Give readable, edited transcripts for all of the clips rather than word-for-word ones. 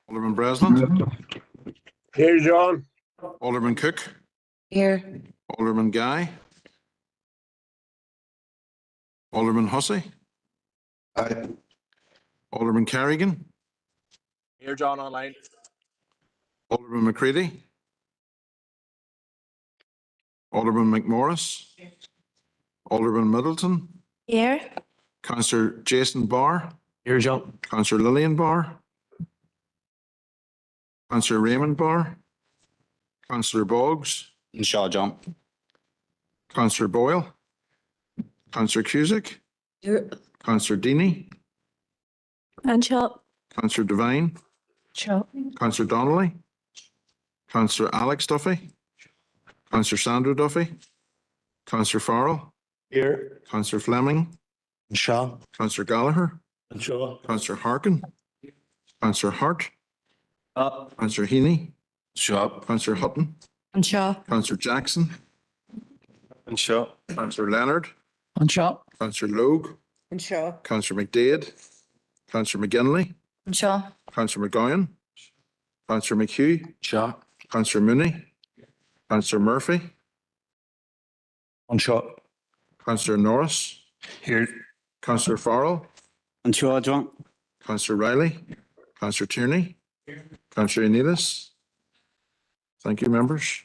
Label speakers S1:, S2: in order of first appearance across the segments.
S1: Alderman Breslin.
S2: Here, John.
S1: Alderman Cook.
S3: Here.
S1: Alderman Guy. Alderman Hussey.
S2: Aye.
S1: Alderman Carrigan.
S2: Here, John, online.
S1: Alderman McCready. Alderman McMorris. Alderman Middleton.
S3: Here.
S1: Councillor Jason Barr.
S2: Here, John.
S1: Councillor Lillian Barr. Councillor Raymond Barr. Councillor Boggs.
S4: And Shaw, John.
S1: Councillor Boyle. Councillor Cusick.
S3: Here.
S1: Councillor Deany.
S3: And Shaw.
S1: Councillor Devine.
S3: Shaw.
S1: Councillor Donnelly. Councillor Alex Duffy. Councillor Sandra Duffy. Councillor Farrell.
S2: Here.
S1: Councillor Fleming.
S2: And Shaw.
S1: Councillor Gallagher.
S2: And Shaw.
S1: Councillor Harkin. Councillor Hart.
S2: Up.
S1: Councillor Heaney.
S2: Shaw.
S1: Councillor Hutton.
S3: And Shaw.
S1: Councillor Jackson.
S2: And Shaw.
S1: Councillor Leonard.
S3: And Shaw.
S1: Councillor Logue.
S3: And Shaw.
S1: Councillor McDade. Councillor McGinley.
S3: And Shaw.
S1: Councillor McGowan. Councillor McHugh.
S2: Shaw.
S1: Councillor Mooney. Councillor Murphy.
S2: And Shaw.
S1: Councillor Norris.
S2: Here.
S1: Councillor Farrell.
S4: And Shaw, John.
S1: Councillor Riley. Councillor Tierney. Councillor Anilis. Thank you, members.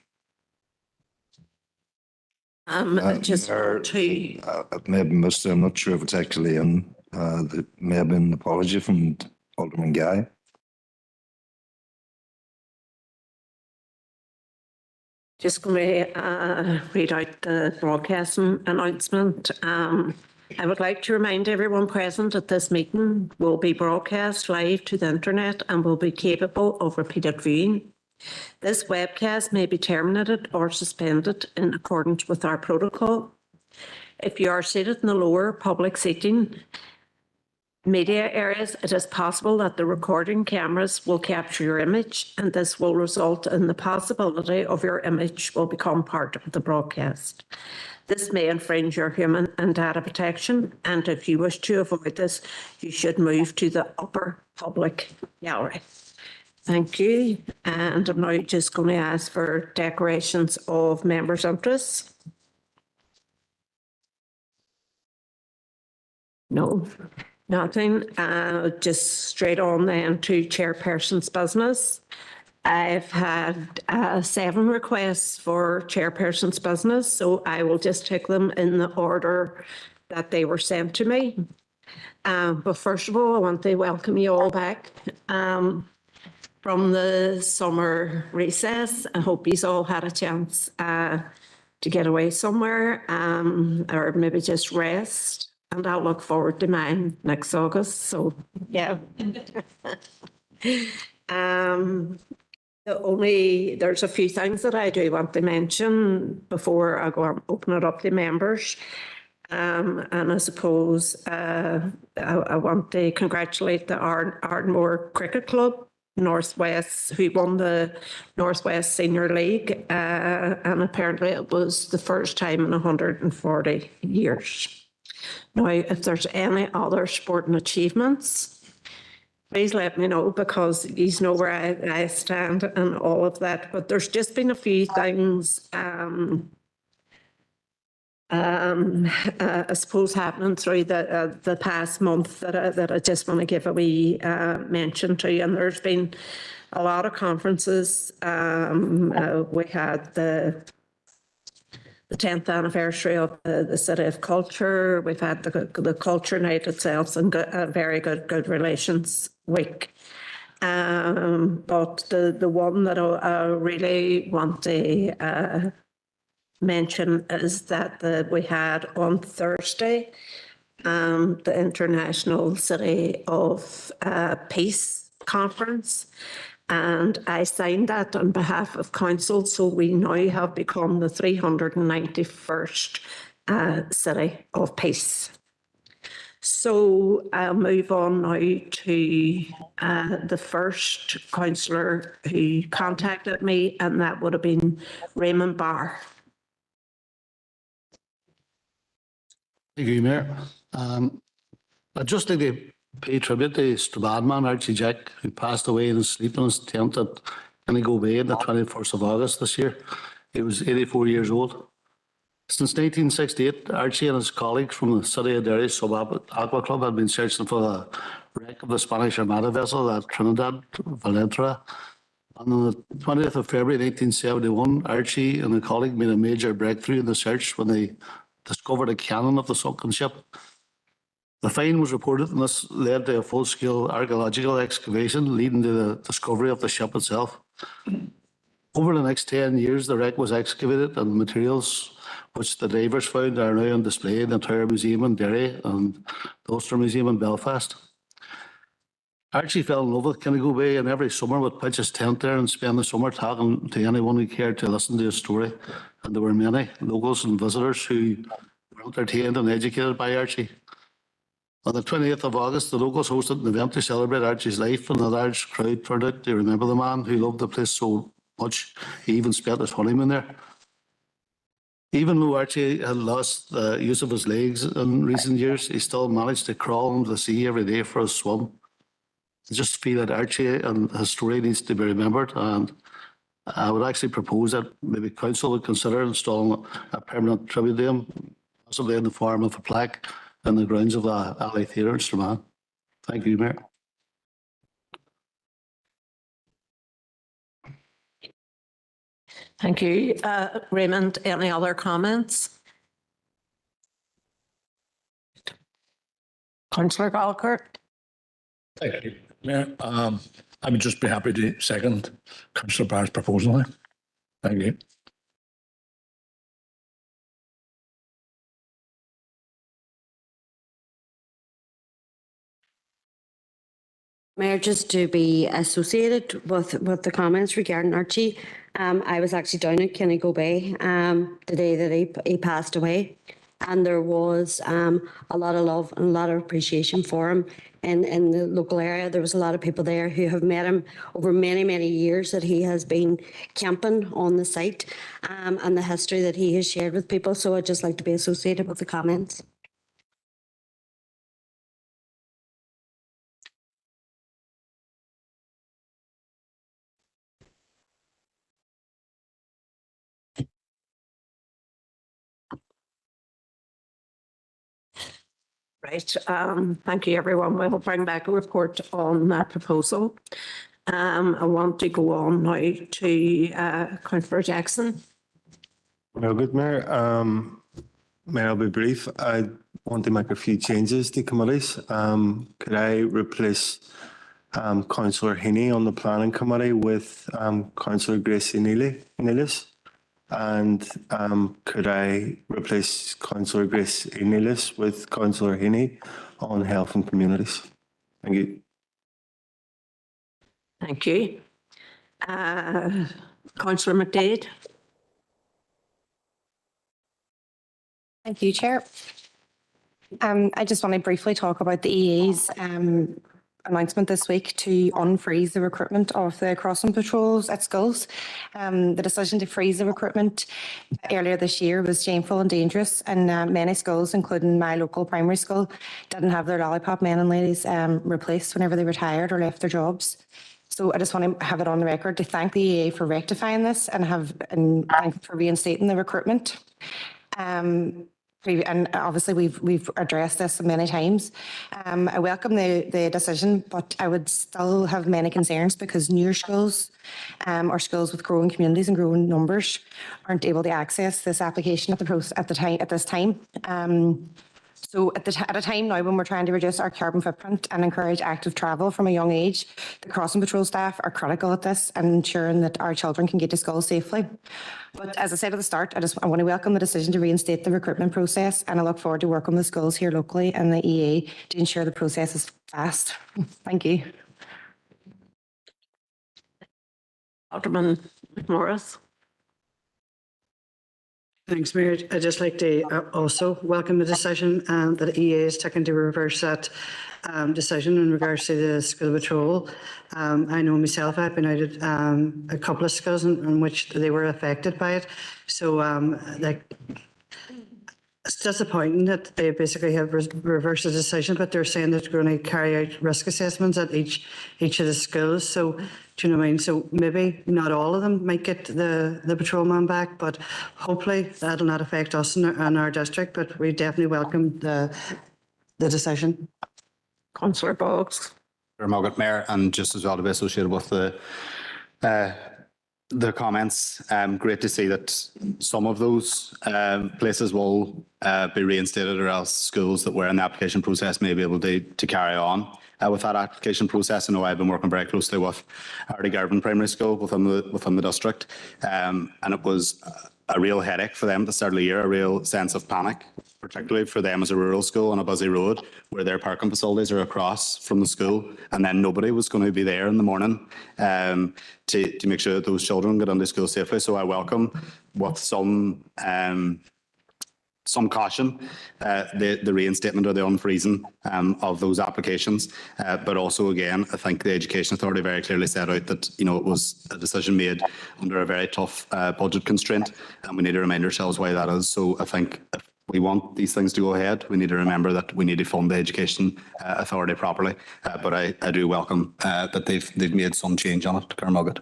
S3: Just
S5: Mayor,
S3: to
S5: it may have been missed. I'm not sure if it's actually in. There may have been an apology from Alderman Guy.
S3: just going to read out the broadcasting announcement. I would like to remind everyone present that this meeting will be broadcast live to the internet and will be capable of repeated viewing. This webcast may be terminated or suspended in accordance with our protocol. If you are seated in the lower public seating media areas, it is possible that the recording cameras will capture your image, and this will result in the possibility of your image will become part of the broadcast. This may infringe your human and data protection, and if you wish to avoid this, you should move to the upper public gallery. Thank you. And I'm now just going to ask for declarations of members' interests. No, nothing. Just straight on then to chairperson's business. I've had 7 requests for chairperson's business, so I will just take them in the order that they were sent to me. But first of all, I want to welcome you all back from the summer recess. I hope you all had a chance to get away somewhere or maybe just rest. And I'll look forward to mine next August. So, yeah. There's a few things that I do want to mention before I go and open it up to members. And I suppose I want to congratulate the Ardmore Cricket Club, Northwest, who won the Northwest Senior League. And apparently it was the first time in 140 years. Now, if there's any other sporting achievements, please let me know, because you know where I stand and all of that. But there's just been a few things, I suppose, happening through the past month that I just want to give a wee mention to. And there's been a lot of conferences. We had the 10th anniversary of the City of Culture. We've had the Culture Night itself and a very good relations week. But the one that I really want to mention is that we had on Thursday the International City of Peace Conference. And I signed that on behalf of council, so we now have become the 391st city of peace. So I'll move on now to the first councillor who contacted me, and that would have been Raymond Barr.
S6: Thank you, Mayor. I'd just like to pay tribute to Strabad man Archie Jack, who passed away in his sleep in his tent at Kennigo Bay on the 21st of August this year. He was 84 years old. Since 1968, Archie and his colleagues from the City of Derry Sub-Aqua Club had been searching for the wreck of the Spanish Armada vessel at Trinidad Valentra. And on the 20th of February 1971, Archie and a colleague made a major breakthrough in the search when they discovered a cannon of the sunken ship. The find was reported, and this led to a full-scale archaeological excavation leading to the discovery of the ship itself. Over the next 10 years, the wreck was excavated, and materials which the divers found are now on display in the Tower Museum in Derry and the Ulster Museum in Belfast. Archie fell in love with Kennigo Bay, and every summer would pitch his tent there and spend the summer talking to anyone who cared to listen to his story. And there were many locals and visitors who were entertained and educated by Archie. On the 28th of August, the locals hosted an event to celebrate Archie's life, and a large crowd turned out to remember the man who loved the place so much he even spent his honeymoon there. Even though Archie had lost the use of his legs in recent years, he still managed to crawl into the sea every day for a swim. I just feel that Archie and his story needs to be remembered, and I would actually propose that maybe council would consider installing a permanent tribute to him, possibly in the form of a plaque in the grounds of the Alley Theatre in Strabane. Thank you, Mayor.
S3: Thank you. Raymond, any other comments? Councillor Gallagher?
S7: Thank you, Mayor. I would just be happy to second Councillor Barr's proposal. Thank you.
S8: Mayor, just to be associated with the comments regarding Archie, I was actually down at Kennigo Bay the day that he passed away, and there was a lot of love and a lot of appreciation for him in the local area. There was a lot of people there who have met him over many, many years that he has been camping on the site, and the history that he has shared with people. So I'd just like to be associated with the comments.
S3: Right. Thank you, everyone. We'll bring back a report on that proposal. I want to go on now to Councillor Jackson.
S2: Well, good, Mayor. Mayor, I'll be brief. I want to make a few changes to committees. Could I replace Councillor Heaney on the Planning Committee with Councillor Gracie Neelis? And could I replace Councillor Grace Neelis with Councillor Heaney on Health and Communities? Thank you.
S3: Thank you. Councillor McDade.
S9: Thank you, Chair. I just want to briefly talk about the EA's announcement this week to unfreeze the recruitment of the crossing patrols at schools. The decision to freeze the recruitment earlier this year was shameful and dangerous, and many schools, including my local primary school, didn't have their lollipop men and ladies replaced whenever they retired or left their jobs. So I just want to have it on the record to thank the EA for rectifying this and thank for reinstating the recruitment. And obviously we've addressed this many times. I welcome the decision, but I would still have many concerns because newer schools or schools with growing communities and growing numbers aren't able to access this application at this time. So at a time now when we're trying to reduce our carbon footprint and encourage active travel from a young age, the crossing patrol staff are critical at this and ensuring that our children can get to school safely. But as I said at the start, I want to welcome the decision to reinstate the recruitment process, and I look forward to working with schools here locally and the EA to ensure the process is fast. Thank you.
S3: Alderman McMorris.
S10: Thanks, Mayor. I'd just like to also welcome the decision that EA has taken to reverse that decision in regards to the school patrol. I know myself, I've been out at a couple of schools in which they were affected by it. So it's disappointing that they basically have reversed the decision, but they're saying that they're going to carry out risk assessments at each of the schools. So, do you know what I mean? So maybe not all of them might get the patrolman back, but hopefully that'll not affect us in our district. But we definitely welcome the decision.
S3: Councillor Boggs.
S4: Margaret Mayor, and just as well to be associated with the comments. Great to see that some of those places will be reinstated, or else schools that were in the application process may be able to carry on with that application process. I know I've been working very closely with Garvin Primary School within the district, and it was a real headache for them at the start of the year, a real sense of panic, particularly for them as a rural school on a busy road where their parking facilities are across from the school, and then nobody was going to be there in the morning to make sure that those children get into school safely. So I welcome, with some caution, the reinstatement or the unfreezing of those applications. But also, again, I think the Education Authority very clearly set out that, you know, it was a decision made under a very tough budget constraint, and we need to remind ourselves why that is. So I think if we want these things to go ahead, we need to remember that we need to fund the Education Authority properly. But I do welcome that they've made some change on it. Carmugget.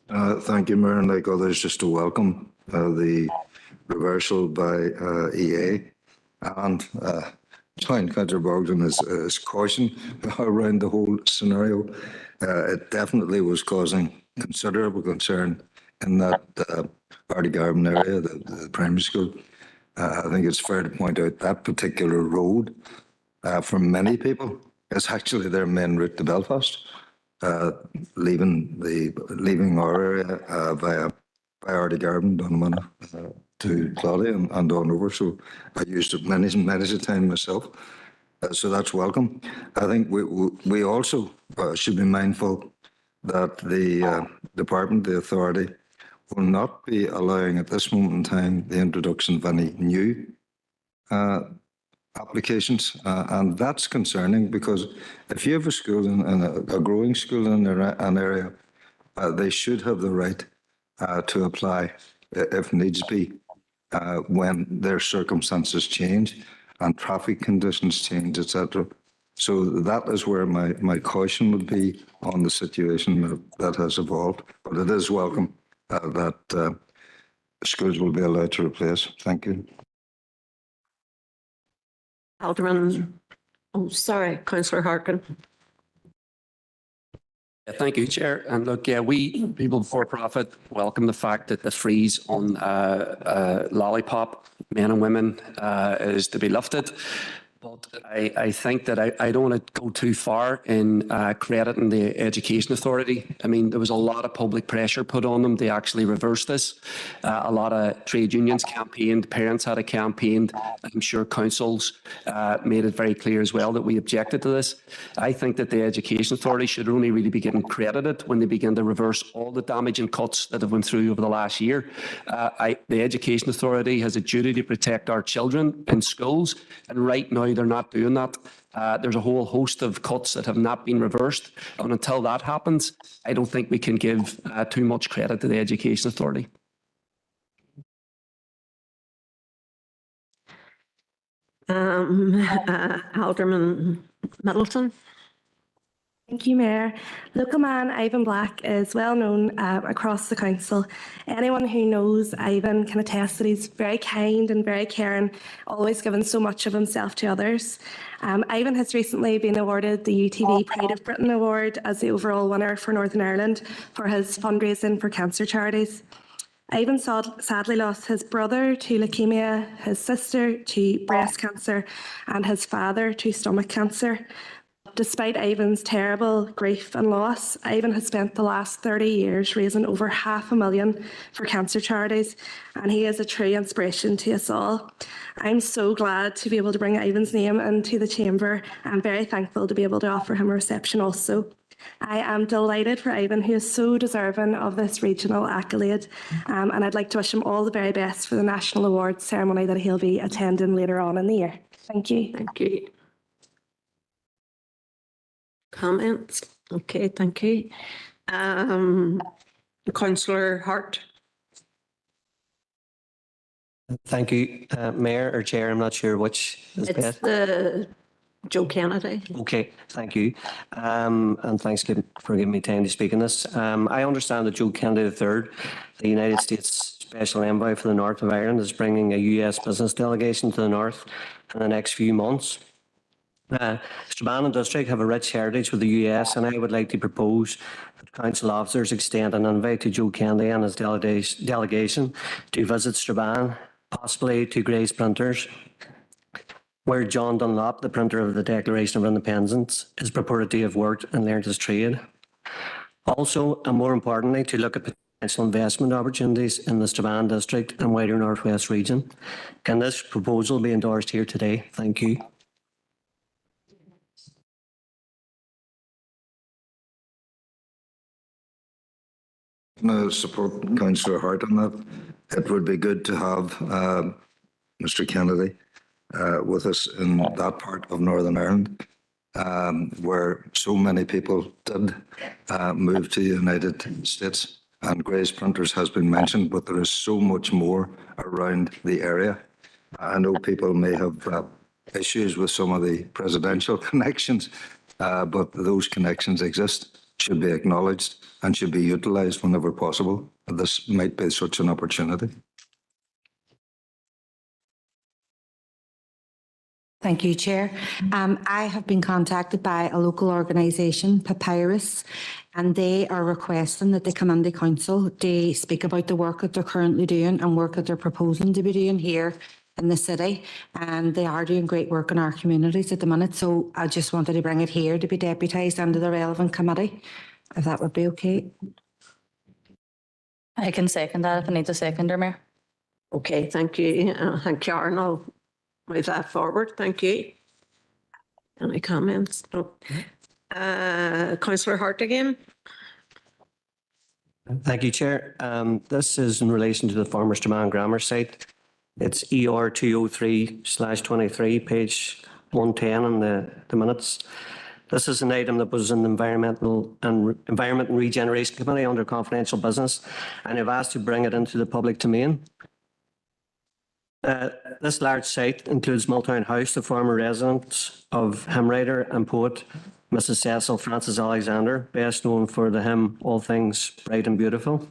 S5: Thank you, Mayor, and like others, just to welcome the reversal by EA and join Councillor Boggs in his caution around the whole scenario. It definitely was causing considerable concern in that Garvin area, the primary school. I think it's fair to point out that particular road, for many people, is actually their main route to Belfast. Leaving our area via Garvin, Dunmanna, to Claudia and on over. So I used it many a time myself. So that's welcome. I think we also should be mindful that the department, the authority, will not be allowing at this moment in time the introduction of any new applications, and that's concerning, because if you have a school and a growing school in an area, they should have the right to apply if needs be when their circumstances change and traffic conditions change, etc. So that is where my caution would be on the situation that has evolved. But it is welcome that schools will be allowed to replace. Thank you.
S3: Alderman, Councillor Harkin.
S11: Thank you, Chair. And look, yeah, we, people for profit, welcome the fact that the freeze on lollipop men and women is to be lifted. But I think that I don't want to go too far in crediting the Education Authority. I mean, there was a lot of public pressure put on them to actually reverse this. A lot of trade unions campaigned, parents had a campaign. I'm sure councils made it very clear as well that we objected to this. I think that the Education Authority should only really be getting credited when they begin to reverse all the damage and cuts that have went through over the last year. The Education Authority has a duty to protect our children in schools, and right now they're not doing that. There's a whole host of cuts that have not been reversed, and until that happens, I don't think we can give too much credit to the Education Authority.
S3: Alderman Middleton.
S12: Thank you, Mayor. Local man Ivan Black is well known across the council. Anyone who knows Ivan can attest that he's very kind and very caring, always giving so much of himself to others. Ivan has recently been awarded the UTV Pride of Britain Award as the overall winner for Northern Ireland for his fundraising for cancer charities. Ivan sadly lost his brother to leukemia, his sister to breast cancer, and his father to stomach cancer. despite Ivan's terrible grief and loss, Ivan has spent the last 30 years raising over $500,000 for cancer charities, and he is a true inspiration to us all. I'm so glad to be able to bring Ivan's name into the chamber. I'm very thankful to be able to offer him a reception also. I am delighted for Ivan, who is so deserving of this regional accolade, and I'd like to wish him all the very best for the National Awards ceremony that he'll be attending later on in the year. Thank you.
S3: Thank you. Comments? Okay, thank you. Councillor Hart.
S13: Thank you, Mayor or Chair. I'm not sure which is
S3: It's
S13: best.
S3: the Joe Kennedy.
S13: Okay, thank you. And thanks for giving me time to speak on this. I understand that Joe Kennedy III, the United States Special Envoy for the North of Ireland, is bringing a US business delegation to the North in the next few months. Strabane and District have a rich heritage with the US, and I would like to propose that council officers extend an invite to Joe Kennedy and his delegation to visit Strabane, possibly to Gray's Printers, where John Dunlop, the printer of the Declaration of Independence, is purported to have worked and learned his trade. Also, and more importantly, to look at potential investment opportunities in the Strabane District and wider Northwest region. Can this proposal be endorsed here today? Thank you.
S5: I support Councillor Hart on that. It would be good to have Mr. Kennedy with us in that part of Northern Ireland, where so many people did move to the United States. And Gray's Printers has been mentioned, but there is so much more around the area. I know people may have issues with some of the presidential connections, but those connections exist, should be acknowledged, and should be utilised whenever possible. This might be such an opportunity.
S9: Thank you, Chair. I have been contacted by a local organisation, Papyrus, and they are requesting that they come into council to speak about the work that they're currently doing and work that they're proposing to be doing here in the city. And they are doing great work in our communities at the minute. So I just wanted to bring it here to be deputised under the relevant committee, if that would be okay.
S14: I can second that if I need a seconder, Mayor.
S3: Okay, thank you. Thank you, Arnold. Move that forward. Thank you. Any comments? No. Councillor Hart again.
S13: Thank you, Chair. This is in relation to the former Strabane Grammar site. It's ER 203/23, page 110 in the minutes. This is an item that was in the Environment and Regeneration Committee under confidential business, and I've asked to bring it into the public domain. This large site includes Milltown House, the former residence of hymn writer and poet Mrs. Cecil Frances Alexander, best known for the hymn All Things Bright and Beautiful.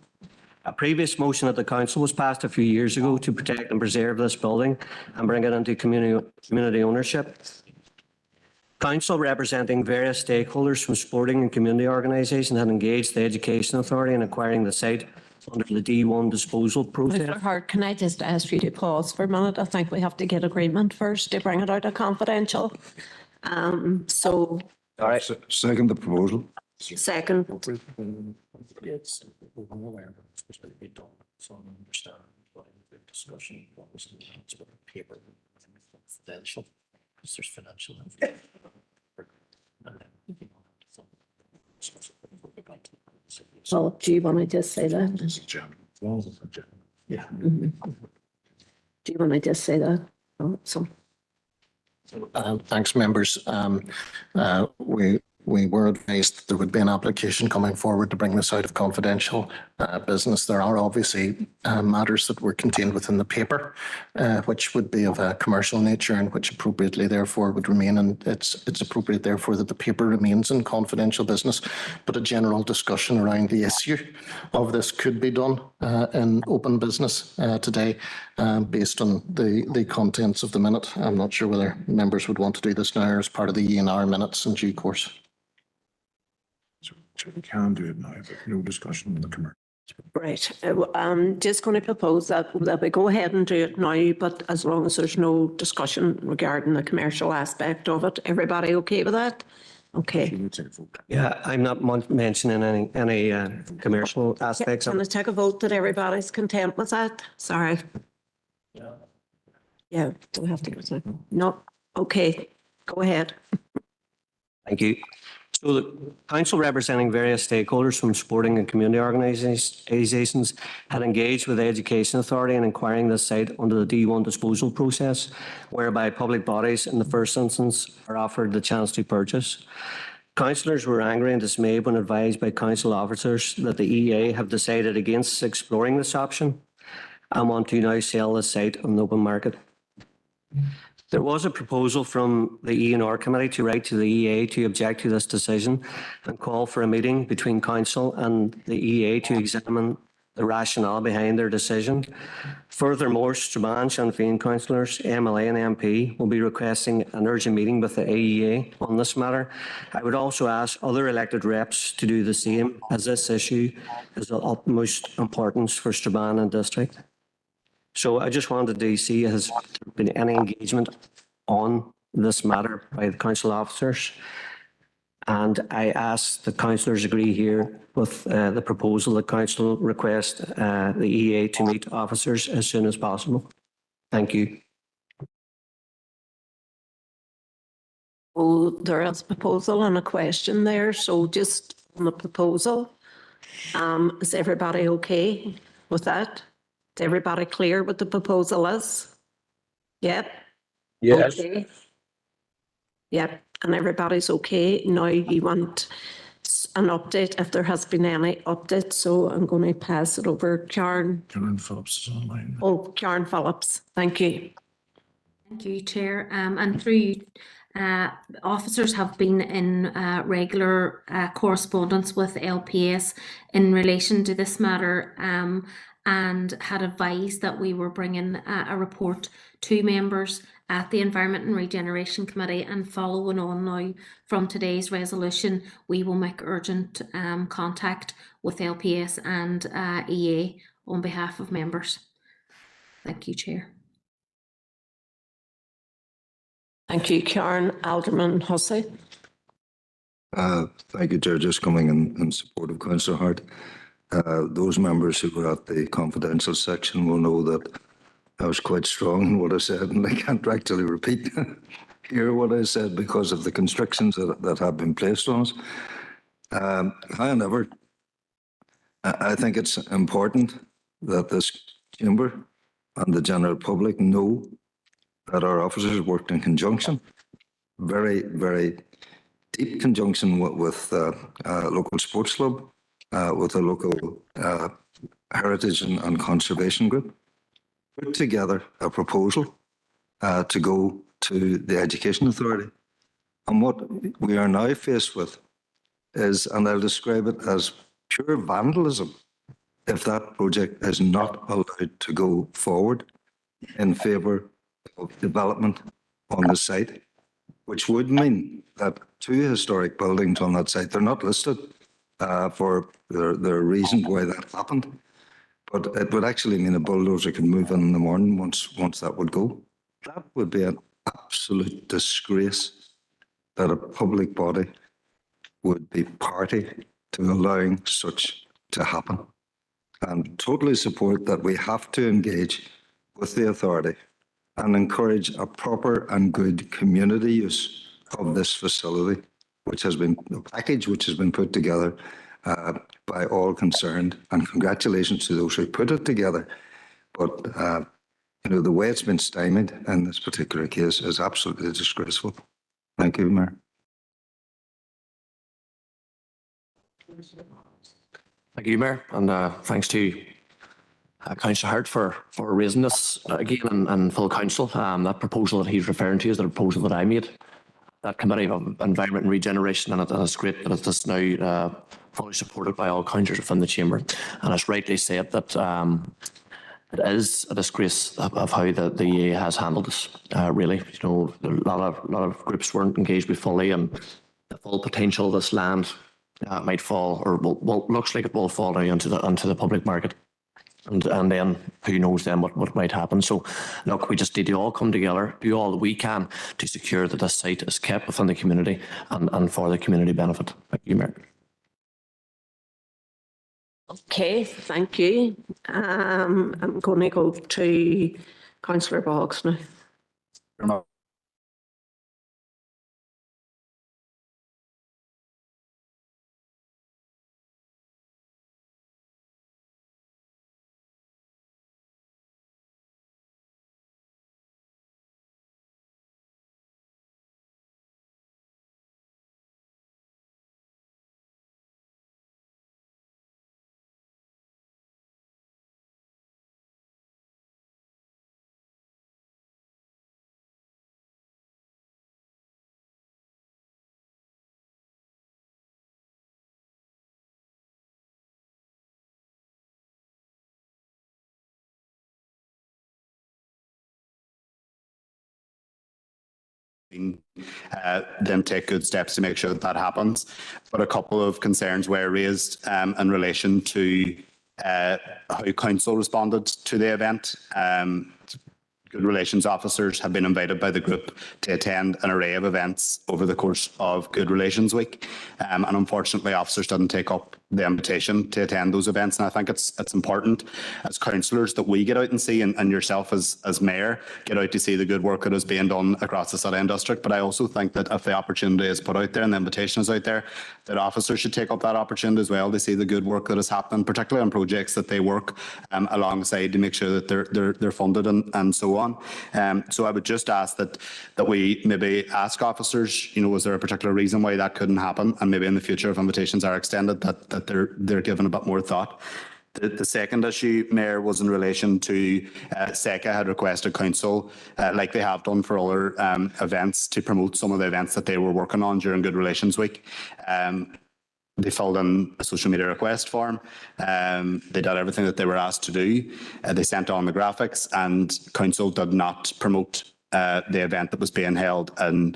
S13: A previous motion at the council was passed a few years ago to protect and preserve this building and bring it into community ownership. Council, representing various stakeholders from sporting and community organisations, had engaged the Education Authority in acquiring the site under the D1 disposal process.
S3: Councillor Hart, can I just ask you to pause for a minute? I think we have to get agreement first to bring it out of confidential. So.
S13: All right.
S5: Second the proposal.
S3: Second.
S7: It's supposed to be done, so I understand the discussion, what was the paper, financial, because there's financial.
S3: Well, do you want to just say that?
S7: Yeah.
S3: Do you want to just say that? Oh, so.
S7: Thanks, members. We were advised that there would be an application coming forward to bring this out of confidential business. There are obviously matters that were contained within the paper, which would be of a commercial nature and which appropriately therefore would remain, and it's appropriate therefore that the paper remains in confidential business. But a general discussion around the issue of this could be done in open business today based on the contents of the minute. I'm not sure whether members would want to do this now or as part of the ENR minutes in due course.
S1: So we can do it now, but no discussion on the commercial.
S3: Right. I'm just going to propose that we go ahead and do it now, but as long as there's no discussion regarding the commercial aspect of it. Everybody okay with that? Okay.
S13: Yeah, I'm not mentioning any commercial aspects.
S3: Can I take a vote that everybody's content with that? Sorry. Yeah, do we have to go to? No, okay, go ahead.
S13: Thank you. So the council representing various stakeholders from sporting and community organisations had engaged with the Education Authority in inquiring this site under the D1 disposal process, whereby public bodies in the first instance are offered the chance to purchase. Councillors were angry and dismayed when advised by council officers that the EA have decided against exploring this option and want to now sell the site on the open market. There was a proposal from the E&R Committee to write to the EA to object to this decision and call for a meeting between Council and the EA to examine the rationale behind their decision. Furthermore, Strabane Sinn Féin councillors, MLA and MP, will be requesting an urgent meeting with the AEA on this matter. I would also ask other elected reps to do the same, as this issue is of utmost importance for Strabane and District. So I just wanted to see, has there been any engagement on this matter by the council officers? And I ask the councillors agree here with the proposal that council request the EA to meet officers as soon as possible. Thank you.
S3: Oh, there is a proposal and a question there. So just on the proposal, is everybody okay with that? Is everybody clear what the proposal is? Yep.
S1: Yes.
S3: Okay. Yep, and everybody's okay. Now you want an update if there has been any update. So I'm going to pass it over. Karen.
S1: Karen Phillips is online.
S3: Oh, Karen Phillips. Thank you.
S15: Thank you, Chair. And through you, officers have been in regular correspondence with LPS in relation to this matter and had advised that we were bringing a report to members at the Environment and Regeneration Committee, and following on now from today's resolution, we will make urgent contact with LPS and EA on behalf of members. Thank you, Chair.
S3: Thank you, Karen. Alderman Hussey.
S5: Thank you, Chair. Just coming in support of Councillor Hart. Those members who were at the confidential section will know that I was quite strong in what I said, and I can't actually repeat here what I said because of the constrictions that have been placed on us. However, I think it's important that this chamber and the general public know that our officers worked in conjunction, very, very deep conjunction with local sports club, with a local heritage and conservation group, put together a proposal to go to the Education Authority. And what we are now faced with is, and I'll describe it as pure vandalism, if that project is not allowed to go forward in favour of development on the site, which would mean that 2 historic buildings on that site, they're not listed for the reason why that happened, but it would actually mean a bulldozer could move in the morning once that would go. That would be an absolute disgrace that a public body would be party to allowing such to happen. And totally support that we have to engage with the authority and encourage a proper and good community use of this facility, which has been the package which has been put together by all concerned. And congratulations to those who put it together. But you know, the way it's been stymied in this particular case is absolutely disgraceful. Thank you, Mayor.
S11: Thank you, Mayor, and thanks to Councillor Hart for raising this again and full council. That proposal that he's referring to is the proposal that I made. That Committee of Environment and Regeneration, and it's great that it is now fully supported by all councillors within the chamber. And it's rightly said that it is a disgrace of how the EA has handled this. Really, you know, a lot of groups weren't engaged with fully, and the full potential of this land might fall, or looks like it will fall now onto the public market.
S13: And then who knows then what might happen. So look, we just need to all come together, do all that we can to secure that this site is kept within the community and for the community benefit. Thank you, Mayor.
S3: Okay, thank you. I'm going to go to Councillor Boggs now.
S4: Then take good steps to make sure that that happens. But a couple of concerns were raised in relation to how council responded to the event. Good relations officers have been invited by the group to attend an array of events over the course of Good Relations Week. And unfortunately, officers didn't take up the invitation to attend those events. And I think it's important as councillors that we get out and see, and yourself as mayor, get out to see the good work that is being done across the City and District. But I also think that if the opportunity is put out there and the invitation is out there, that officers should take up that opportunity as well to see the good work that is happening, particularly on projects that they work alongside to make sure that they're funded and so on. So I would just ask that we maybe ask officers, was there a particular reason why that couldn't happen? And maybe in the future, if invitations are extended, that they're given a bit more thought. The second issue, Mayor, was in relation to SECA had requested council, like they have done for other events, to promote some of the events that they were working on during Good Relations Week. They filled in a social media request form. They did everything that they were asked to do. They sent on the graphics, and council did not promote the event that was being held in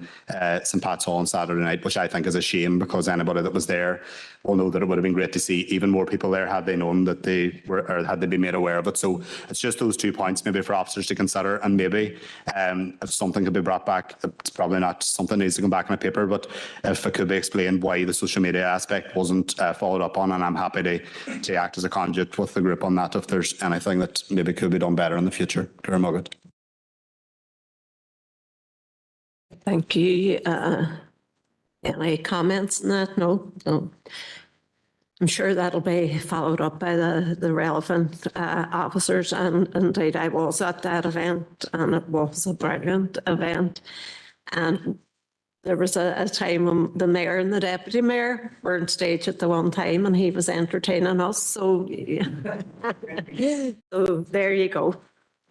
S4: St. Pat's Hall on Saturday night, which I think is a shame, because anybody that was there will know that it would have been great to see even more people there had they known that they were, or had they been made aware of it. So it's just those 2 points maybe for officers to consider, and maybe if something could be brought back, it's probably not something that needs to come back in a paper, but if it could be explained why the social media aspect wasn't followed up on, and I'm happy to act as a conduit with the group on that if there's anything that maybe could be done better in the future. Drumahoe.
S3: Thank you. Any comments on that? No. I'm sure that'll be followed up by the relevant officers, and indeed I was at that event, and it was a brilliant event. And there was a time when the mayor and the deputy mayor were on stage at the one time, and he was entertaining us. So, so there you go.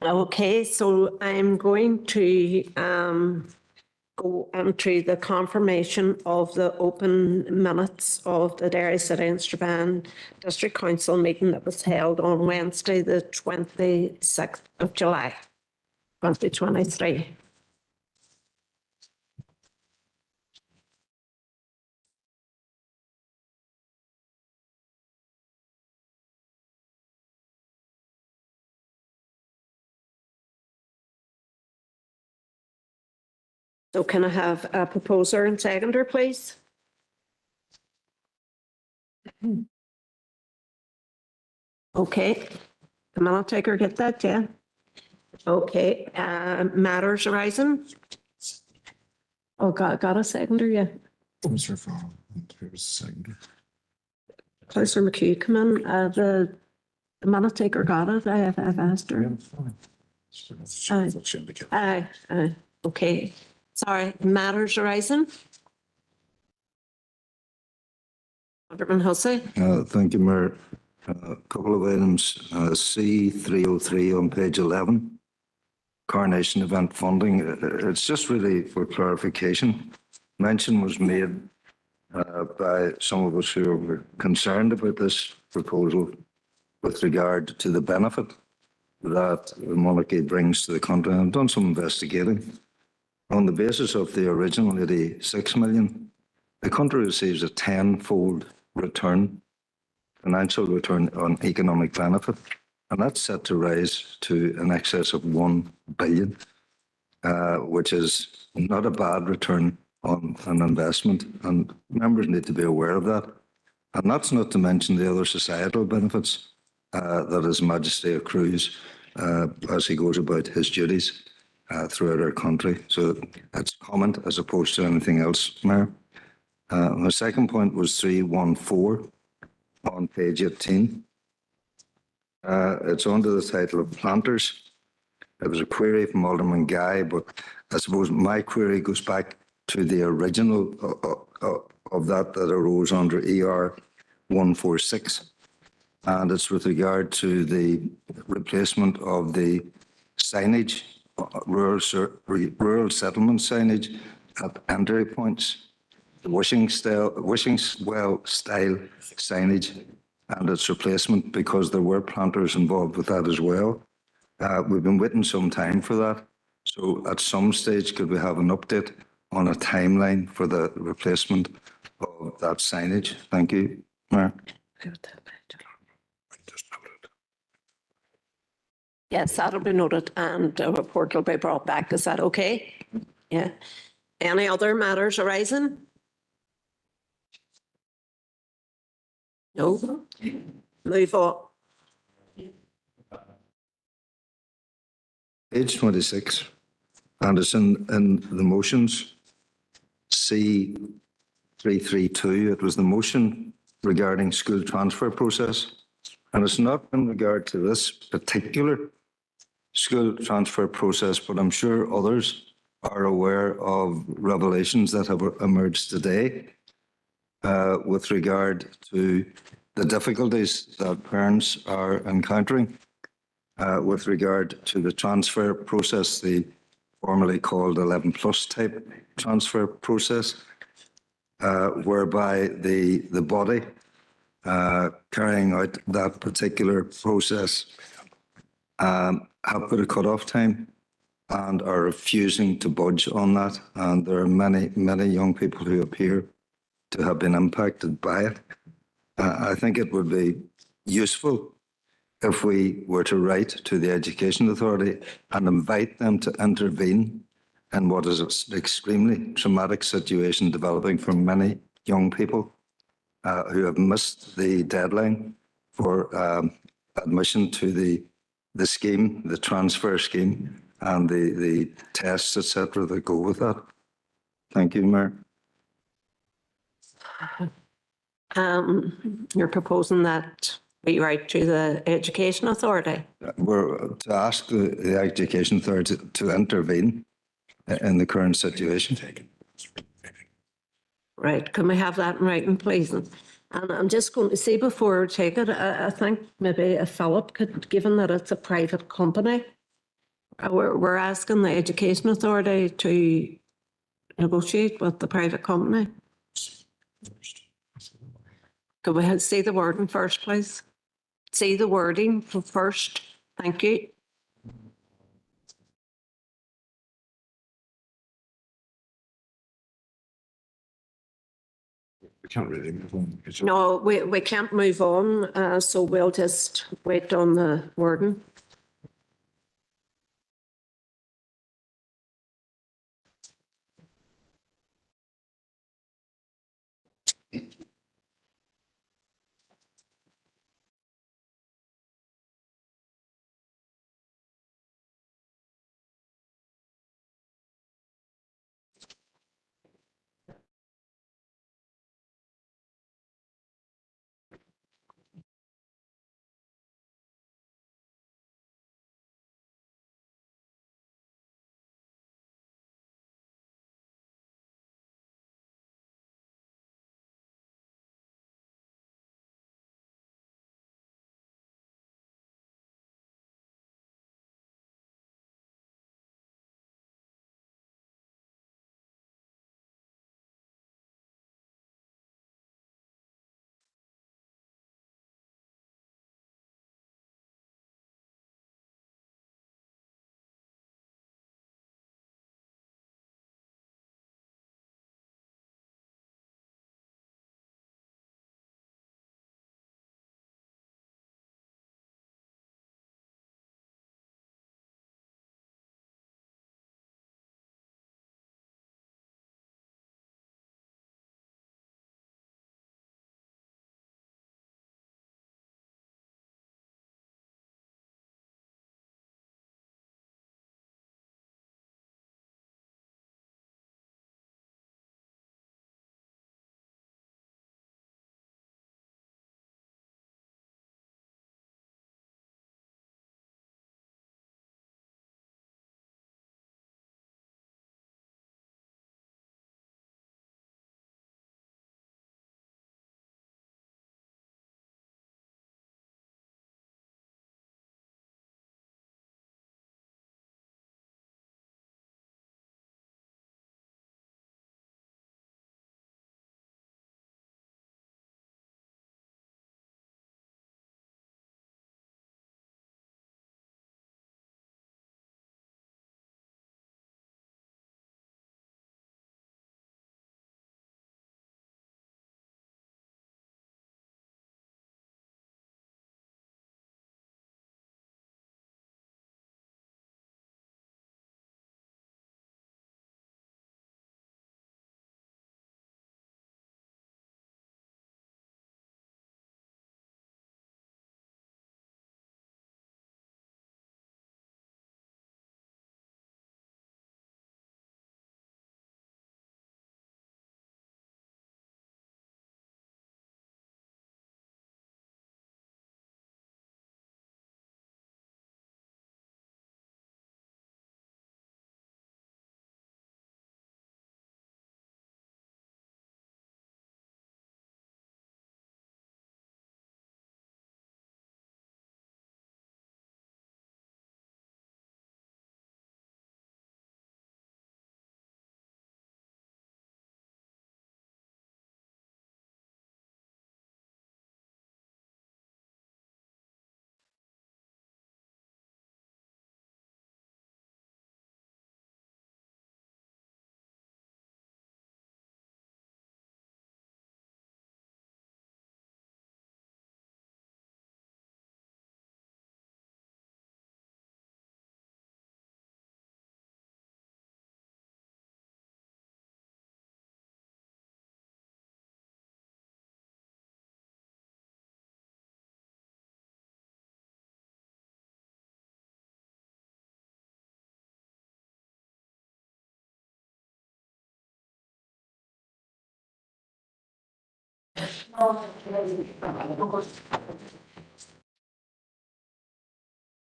S3: Okay, so I'm going to go into the confirmation of the open minutes of the Derry City and Strabane District Council meeting that was held on Wednesday, the 26th of July, 2023. So can I have a proposer and seconder, please? Okay. The minute taker get that, yeah? Okay. Matters arising? Oh, got a seconder, yeah.
S1: Councillor Faughan, who was the seconder?
S3: Councillor McHugh, come in. The minute taker got it. I've asked her. Aye. Okay. Sorry, matters arising. Alderman Hussey.
S5: Thank you, Mayor. A couple of items. C303 on page 11, coronation event funding. It's just really for clarification. Mention was made by some of us who were concerned about this proposal with regard to the benefit that the monarchy brings to the country. I've done some investigating. On the basis of the original 86 million, the country receives a 10-fold return, financial return on economic benefit and that's set to rise to in excess of 1 billion, which is not a bad return on an investment, and members need to be aware of that. And that's not to mention the other societal benefits that His Majesty accrues as he goes about his duties throughout our country. So it's comment as opposed to anything else, Mayor. My second point was 314 on page 18. It's under the title of planters. It was a query from Alderman Guy, but I suppose my query goes back to the original of that arose under ER 146. And it's with regard to the replacement of the signage, rural settlement signage at entry points, the wishing well style signage, and its replacement because there were planters involved with that as well. We've been waiting some time for that. So at some stage, could we have an update on a timeline for the replacement of that signage? Thank you, Mayor.
S3: Yes, that'll be noted and a report will be brought back. Is that okay? Yeah. Any other matters arising? No? Move on.
S5: Page 26, and it's in the motions, C332. It was the motion regarding school transfer process, and it's not in regard to this particular school transfer process, but I'm sure others are aware of revelations that have emerged today with regard to the difficulties that parents are encountering with regard to the transfer process, the formerly called 11 plus type transfer process, whereby the body carrying out that particular process have put a cut-off time and are refusing to budge on that. And there are many, many young people who appear to have been impacted by it. I think it would be useful if we were to write to the Education Authority and invite them to intervene in what is an extremely traumatic situation developing for many young people who have missed the deadline for admission to the scheme, the transfer scheme, and the tests, etc., that go with that. Thank you, Mayor.
S3: You're proposing that we write to the Education Authority?
S5: We're to ask the Education Authority to intervene in the current situation.
S3: Right, can we have that in writing, please? And I'm just going to say before we take it, I think maybe if Philip could, given that it's a private company, we're asking the Education Authority to negotiate with the private company. Could we see the wording first, please? See the wording first. Thank you.
S1: We can't really move on.
S3: No, we can't move on, so we'll just wait on the wording.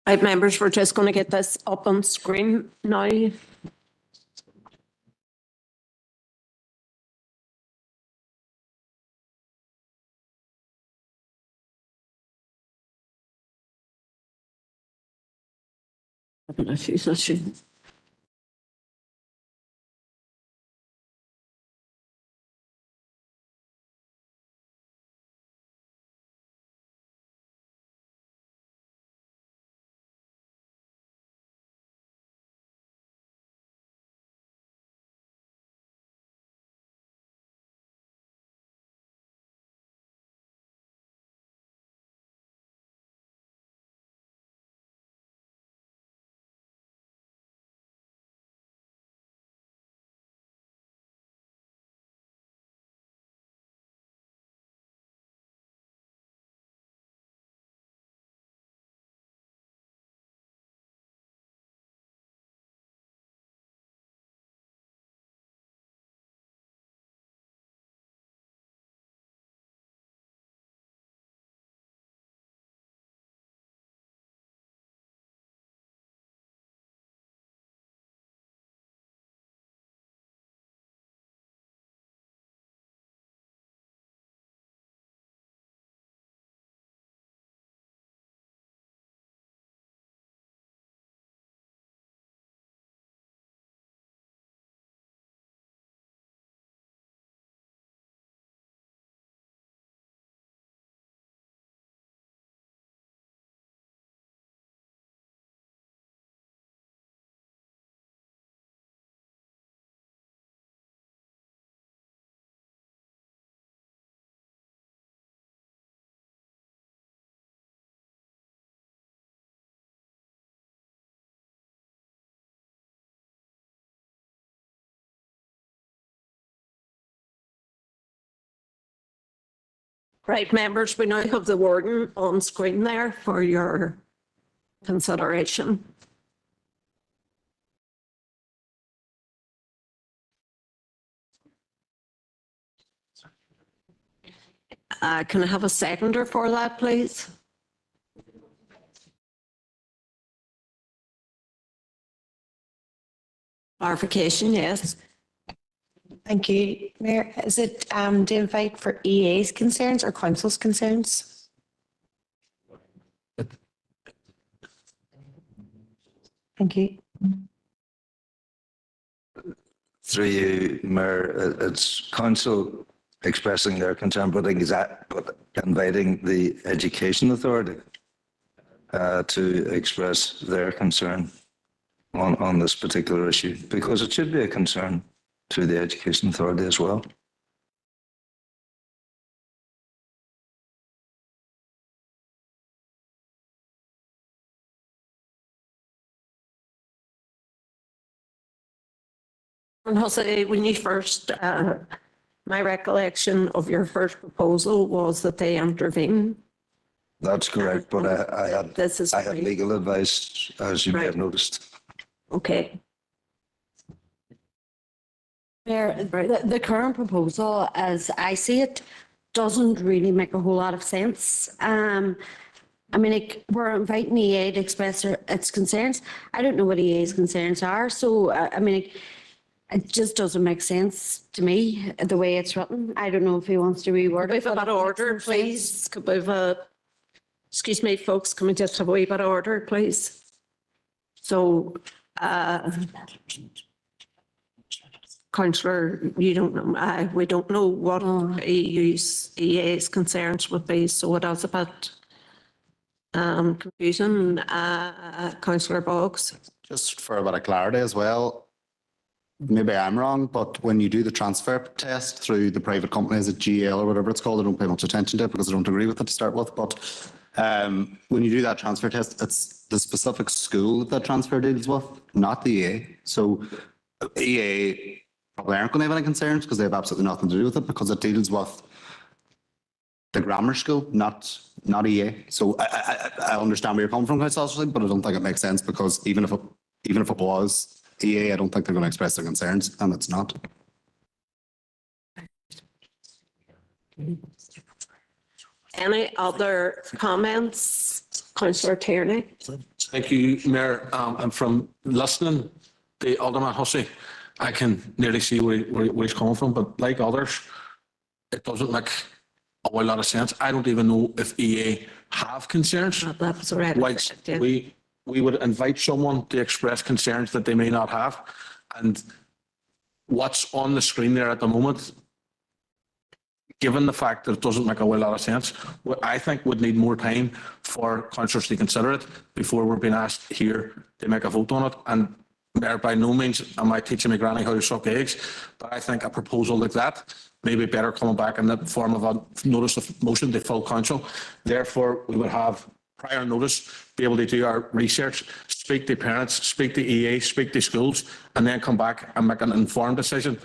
S3: Right, members, we're just going to get this up on screen now. I don't know if you should. Right, members, we now have the warden on screen there for your consideration. Can I have a seconder for that, please? Clarification, yes.
S9: Thank you, Mayor. Is it to invite for EA's concerns or council's concerns? Thank you.
S5: Through you, Mayor, it's council expressing their concern, but inviting the Education Authority to express their concern on this particular issue, because it should be a concern to the Education Authority as well.
S3: And Jose, when you first, my recollection of your first proposal was that they intervene.
S5: That's correct, but I had legal advice, as you may have noticed.
S3: Okay.
S8: Mayor, the current proposal, as I see it, doesn't really make a whole lot of sense. I mean, we're inviting EA to express its concerns. I don't know what EA's concerns are, so I mean, it just doesn't make sense to me the way it's written. I don't know if he wants to reword it.
S3: Could we have a bit of order, please? Could we have a, excuse me, folks, can we just have a wee bit of order, please? So, Councillor, you don't know, we don't know what EA's concerns would be, so it is a bit confusing. Councillor Boggs.
S4: Just for a bit of clarity as well, maybe I'm wrong, but when you do the transfer test through the private companies at GL or whatever it's called, I don't pay much attention to it because I don't agree with it to start with. But when you do that transfer test, it's the specific school that transfer deals with, not the EA. So EA probably aren't going to have any concerns because they have absolutely nothing to do with it because it deals with the grammar school, not EA. So I understand where you're coming from, Councillor, but I don't think it makes sense because even if it was EA, I don't think they're going to express their concerns, and it's not.
S3: Any other comments? Councillor Tierney?
S16: Thank you, Mayor. And from listening to Alderman Hussey, I can nearly see where he's coming from, but like others, it doesn't make a whole lot of sense. I don't even know if EA have concerns.
S3: That was already
S16: Whilst
S3: said, yeah.
S16: we would invite someone to express concerns that they may not have. And what's on the screen there at the moment, given the fact that it doesn't make a whole lot of sense, I think would need more time for councillors to consider it before we're being asked here to make a vote on it. And Mayor, by no means am I teaching my granny how to suck eggs, but I think a proposal like that may be better coming back in the form of a notice of motion to full council. Therefore, we would have prior notice, be able to do our research, speak to parents, speak to EA, speak to schools, and then come back and make an informed decision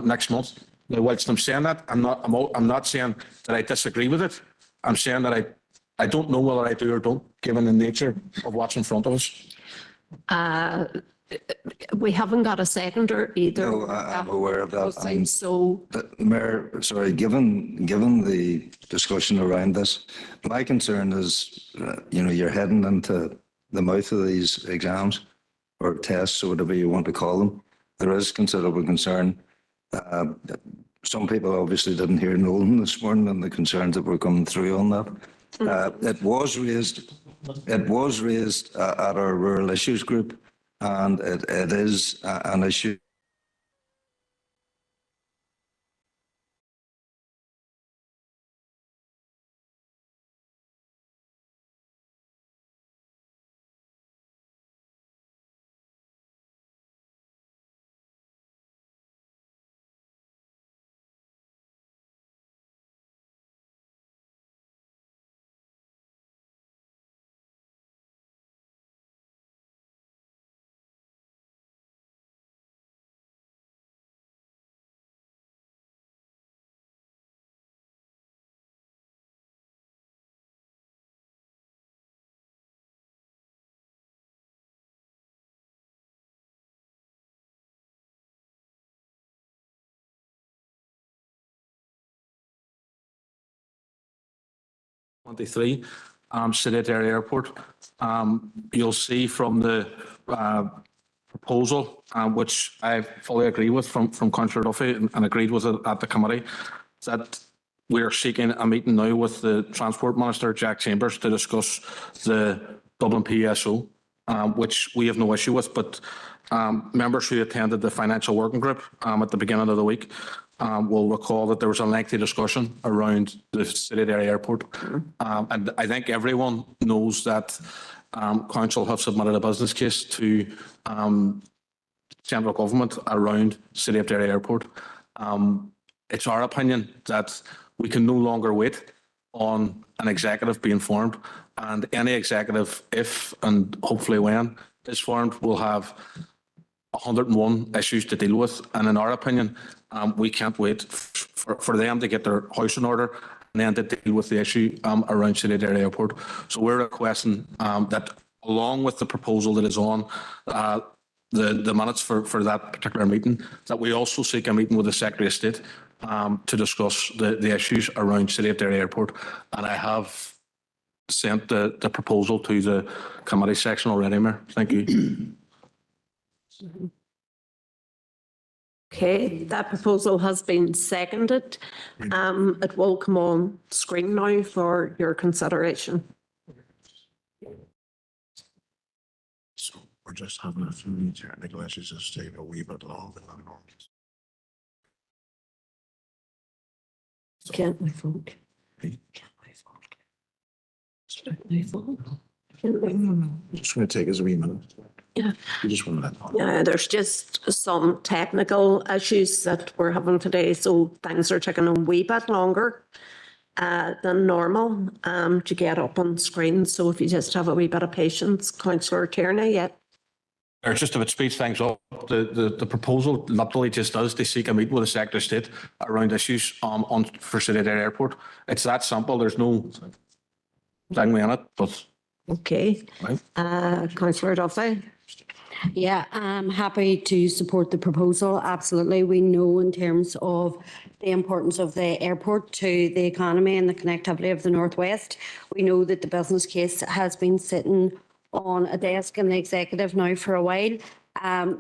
S16: next month. Now, whilst I'm saying that, I'm not saying that I disagree with it. I'm saying that I don't know whether I do or don't, given the nature of what's in front of us.
S3: We haven't got a seconder either.
S5: No, I'm aware of that.
S3: So,
S5: Mayor, sorry, given the discussion around this, my concern is, you're heading into the mouth of these exams or tests or whatever you want to call them. There is considerable concern. Some people obviously didn't hear Nolan this morning and the concerns that were coming through on that. It was raised at our rural issues group, and it is an issue.
S16: City Area Airport. You'll see from the proposal, which I fully agree with from Councillor Duffy and agreed with it at the committee, that we are seeking a meeting now with the Transport Minister, Jack Chambers, to discuss the Dublin PSO, which we have no issue with, but members who attended the financial working group at the beginning of the week will recall that there was a lengthy discussion around the City Area Airport. And I think everyone knows that Council have submitted a business case to central government around City of Derry Airport. It's our opinion that we can no longer wait on an executive being formed, and any executive, if and hopefully when is formed, will have 101 issues to deal with. And in our opinion, we can't wait for them to get their house in order and then to deal with the issue around City of Derry Airport. So we're requesting that, along with the proposal that is on the minutes for that particular meeting, that we also seek a meeting with the Secretary of State to discuss the issues around City of Derry Airport. And I have sent the proposal to the committee section already, Mayor. Thank you.
S3: okay, that proposal has been seconded. It will come on screen now for your consideration.
S1: So we're just having a few technical issues just taking a wee bit longer than normal.
S3: Can't my phone? Can't my phone? Start my phone. Can't my phone?
S1: Just going to take us a wee minute.
S3: Yeah.
S1: You just want to let
S3: Yeah, there's just some technical issues that we're having today, so things are taking a wee bit longer than normal to get up on screen. So if you just have a wee bit of patience, Councillor Tierney, yeah.
S16: Or just to speed things up, the proposal literally just does to seek a meeting with the Secretary of State around issues on for City Derry Airport. It's that simple. There's no thing in it, but
S3: okay.
S16: Right.
S3: Councillor Duffy.
S8: Yeah, I'm happy to support the proposal. Absolutely. We know in terms of the importance of the airport to the economy and the connectivity of the Northwest. We know that the business case has been sitting on a desk in the executive now for a while.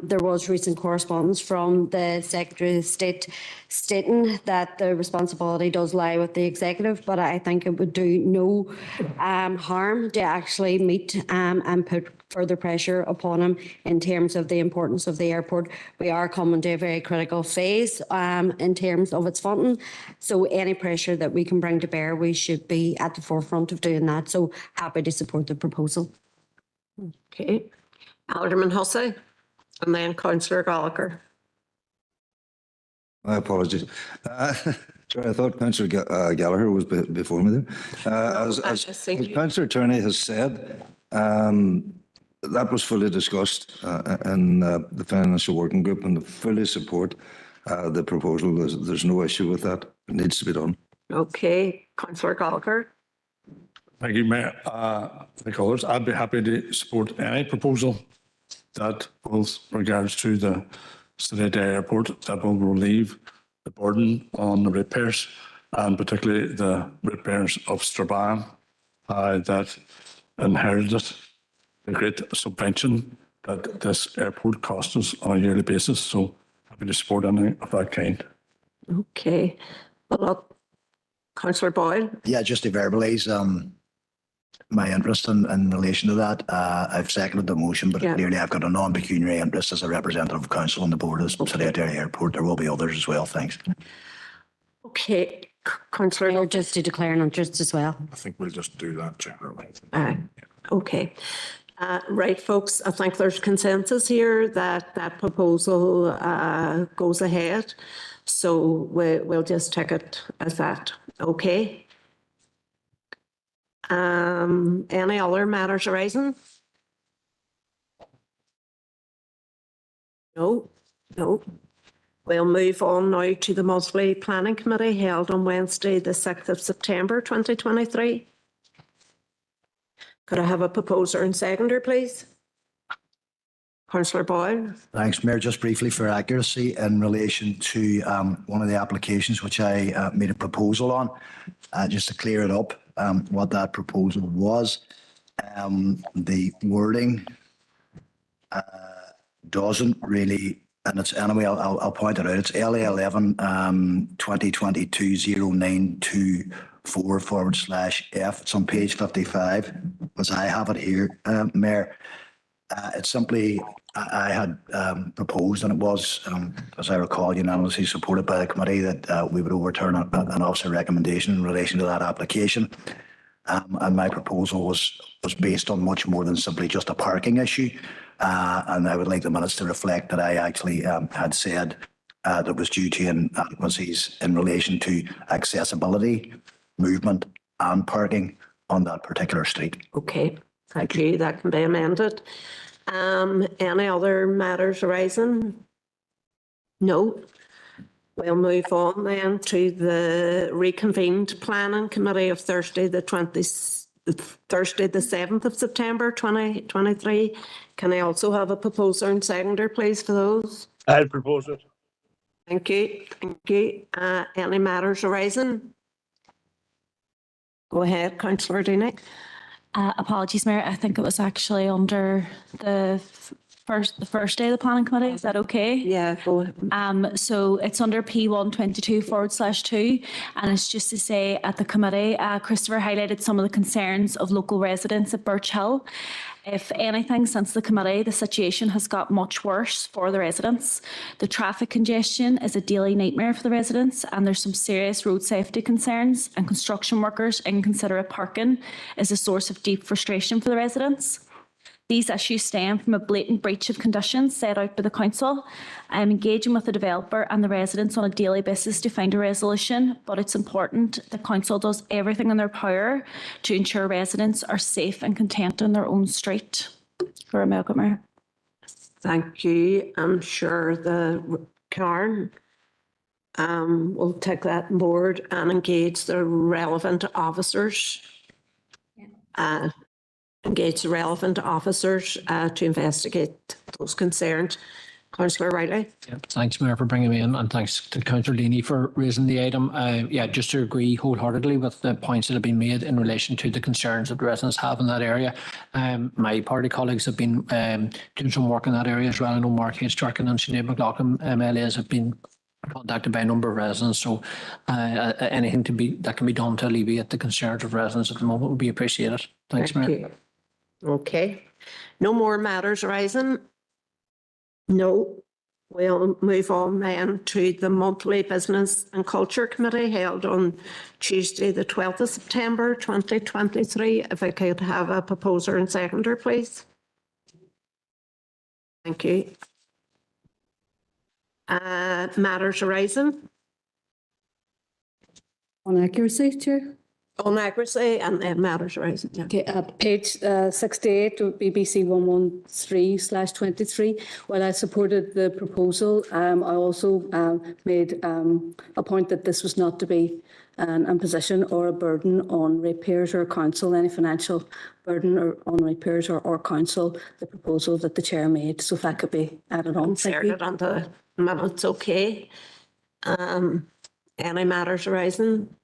S8: There was recent correspondence from the Secretary of State stating that the responsibility does lie with the executive, but I think it would do no harm to actually meet and put further pressure upon him in terms of the importance of the airport. We are coming to a very critical phase in terms of its funding, so any pressure that we can bring to bear, we should be at the forefront of doing that. So happy to support the proposal.
S3: Okay. Alderman Hussey and then Councillor Gallagher.
S5: My apologies. Sorry, I thought Councillor Gallagher was before me there. As Councillor Turney has said, that was fully discussed in the Financial Working Group, and fully support the proposal. There's no issue with that. It needs to be done.
S3: Okay. Councillor Gallagher.
S1: Thank you, Mayor. Like others, I'd be happy to support any proposal that with regards to the City Airport that will relieve the burden on the repairs, and particularly the repairs of Strabane that inherited the great subvention that this airport costs us on a yearly basis. So happy to support anything of that kind.
S3: Okay. Well, Councillor Boyle.
S17: Yeah, just to verbalise my interest in relation to that. I've seconded the motion, but clearly I've got a non-pecuniary interest as a representative of council on the board of the City Airport. There will be others as well. Thanks.
S3: Okay. Councillor.
S8: Just to declare an interest as well.
S1: I think we'll just do that generally.
S3: Okay. Right, folks, I think there's consensus here that that proposal goes ahead. So we'll just take it as that. Okay. Any other matters arising? No. We'll move on now to the monthly planning committee held on Wednesday, the 6th of September 2023. Could I have a proposer and seconder, please? Councillor Boyle.
S17: Thanks, Mayor. Just briefly for accuracy in relation to one of the applications which I made a proposal on, just to clear it up, what that proposal was. The wording doesn't really, and it's anyway, I'll point it out. It's LA 11 2022-0924/F. It's on page 55, as I have it here, Mayor. It's simply, I had proposed, and it was, as I recall, unanimously supported by the committee, that we would overturn an officer recommendation in relation to that application. And my proposal was based on much more than simply just a parking issue. And I would like the minutes to reflect that I actually had said that it was due to inadequacies in relation to accessibility, movement and parking on that particular street.
S3: Okay, thank you. That can be amended. Any other matters arising? No. We'll move on then to the reconvened planning committee of Thursday the 7th of September 2023. Can I also have a proposer and seconder, please, for those?
S1: I'll propose it.
S3: Thank you. Any matters arising? Go ahead, Councillor Deeney.
S14: Apologies, Mayor. I think it was actually under the first day of the planning committee. Is that okay?
S3: Yeah, go ahead.
S14: So it's under P122/2, and it's just to say at the committee, Christopher highlighted some of the concerns of local residents at Birch Hill. If anything, since the committee, the situation has got much worse for the residents. The traffic congestion is a daily nightmare for the residents, and there's some serious road safety concerns, and construction workers' inconsiderate parking is a source of deep frustration for the residents. These issues stem from a blatant breach of conditions set out by the council. I am engaging with the developer and the residents on a daily basis to find a resolution, but it's important the council does everything in their power to ensure residents are safe and content on their own street. Mayor.
S3: Thank you. I'm sure the Karen will take that on board and engage the relevant officers. engage the relevant officers to investigate those concerns. Councillor Riley.
S18: Yeah, thanks, Mayor, for bringing me in, and thanks to Councillor Deaney for raising the item. Yeah, just to agree wholeheartedly with the points that have been made in relation to the concerns that the residents have in that area. My party colleagues have been doing some work in that area as well. I know Mark H. Durkin and Sinead McLaughlin, MLAs, have been contacted by a number of residents. So anything that can be done to alleviate the concerns of residents at the moment would be appreciated. Thanks, Mayor.
S3: Thank you. Okay. No more matters arising? No. We'll move on then to the monthly Business and Culture Committee held on Tuesday, the 12th of September 2023. If I could have a proposer and seconder, please. Thank you. Matters arising?
S19: On accuracy, Chair?
S3: On accuracy and then matters arising. Yeah.
S19: Okay, page 68 of BBC 113/23. While I supported the proposal, I also made a point that this was not to be an imposition or a burden on ratepayers or council, any financial burden on ratepayers or council, the proposal that the chair made. So if that could be added on.
S3: Inserted on the minutes, okay. Any matters arising?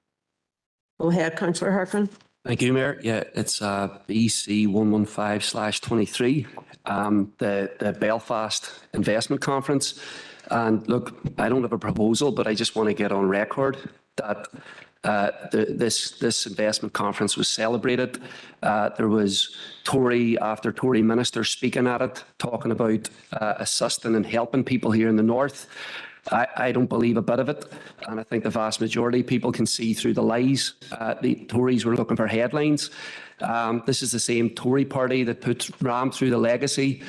S3: Go ahead, Councillor Harkin.
S11: Thank you, Mayor. Yeah, it's BC 115/23, the Belfast Investment Conference. And look, I don't have a proposal, but I just want to get on record that this investment conference was celebrated. There was Tory after Tory minister speaking at it, talking about assisting and helping people here in the north. I don't believe a bit of it, and I think the vast majority of people can see through the lies. The Tories were looking for headlines. This is the same Tory party that rammed through the legacy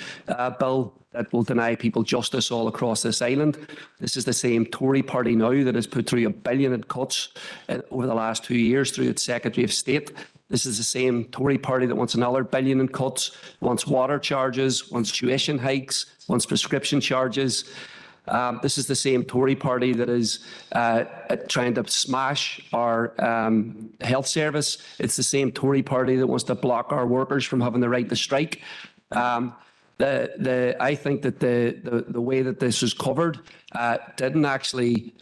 S11: bill that will deny people justice all across this island. This is the same Tory party now that has put through $1 billion in cuts over the last 2 years through its Secretary of State. This is the same Tory party that wants another $1 billion in cuts, wants water charges, wants tuition hikes, wants prescription charges. This is the same Tory party that is trying to smash our health service. It's the same Tory party that wants to block our workers from having the right to strike. I think that the way that this was covered didn't actually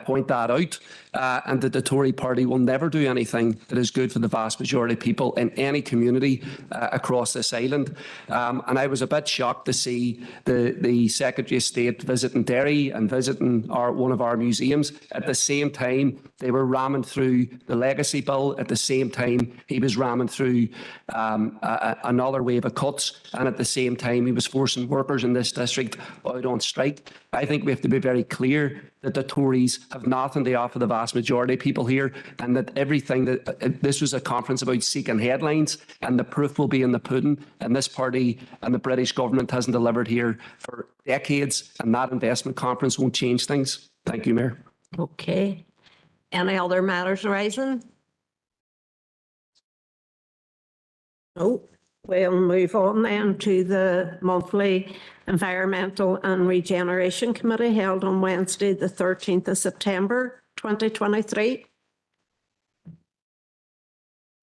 S11: point that out, and that the Tory party will never do anything that is good for the vast majority of people in any community across this island. And I was a bit shocked to see the Secretary of State visiting Derry and visiting one of our museums. At the same time, they were ramming through the legacy bill. At the same time, he was ramming through another wave of cuts. And at the same time, he was forcing workers in this district out on strike. I think we have to be very clear that the Tories have nothing to offer the vast majority of people here, and that everything that this was a conference about seeking headlines, and the proof will be in the pudding. And this party and the British government hasn't delivered here for decades, and that investment conference won't change things. Thank you, Mayor.
S3: Okay. Any other matters arising? No. We'll move on then to the monthly Environmental and Regeneration Committee held on Wednesday, the 13th of September 2023.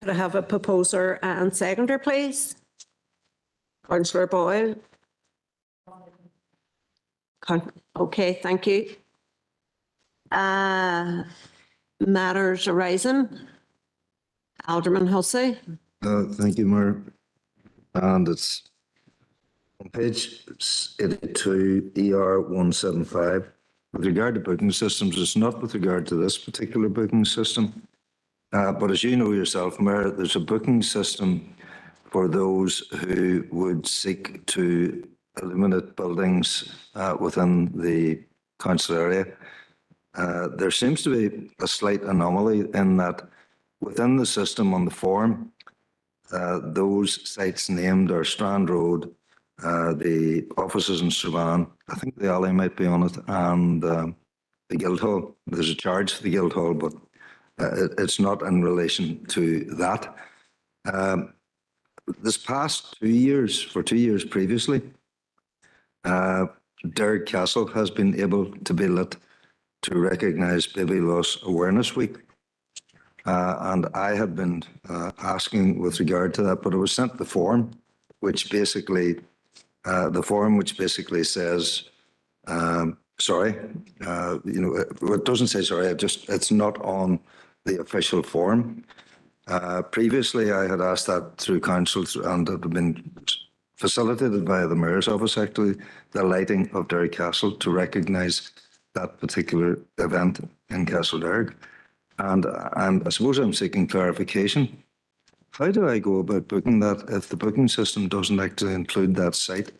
S3: Could I have a proposer and seconder, please? Councillor Boyle. Okay, thank you. Matters arising. Alderman Hussey.
S5: Thank you, Mayor. And it's on page 82, ER 175. With regard to booking systems, it's not with regard to this particular booking system. But as you know yourself, Mayor, there's a booking system for those who would seek to illuminate buildings within the council area. There seems to be a slight anomaly in that within the system on the form, those sites named are Strand Road, the offices in Faughan, I think the alley might be on it, and the Guildhall. There's a charge for the Guildhall, but it's not in relation to that. This past 2 years, for 2 years previously, Derg Castle has been able to be lit to recognise Baby Loss Awareness Week. And I had been asking with regard to that, but it was sent the form, which basically, says, sorry, it doesn't say sorry, it's not on the official form. Previously, I had asked that through council and it had been facilitated by the Mayor's Office, actually, the lighting of Derry Castle to recognise that particular event in Castlederg. And I suppose I'm seeking clarification. How do I go about booking that if the booking system doesn't actually include that site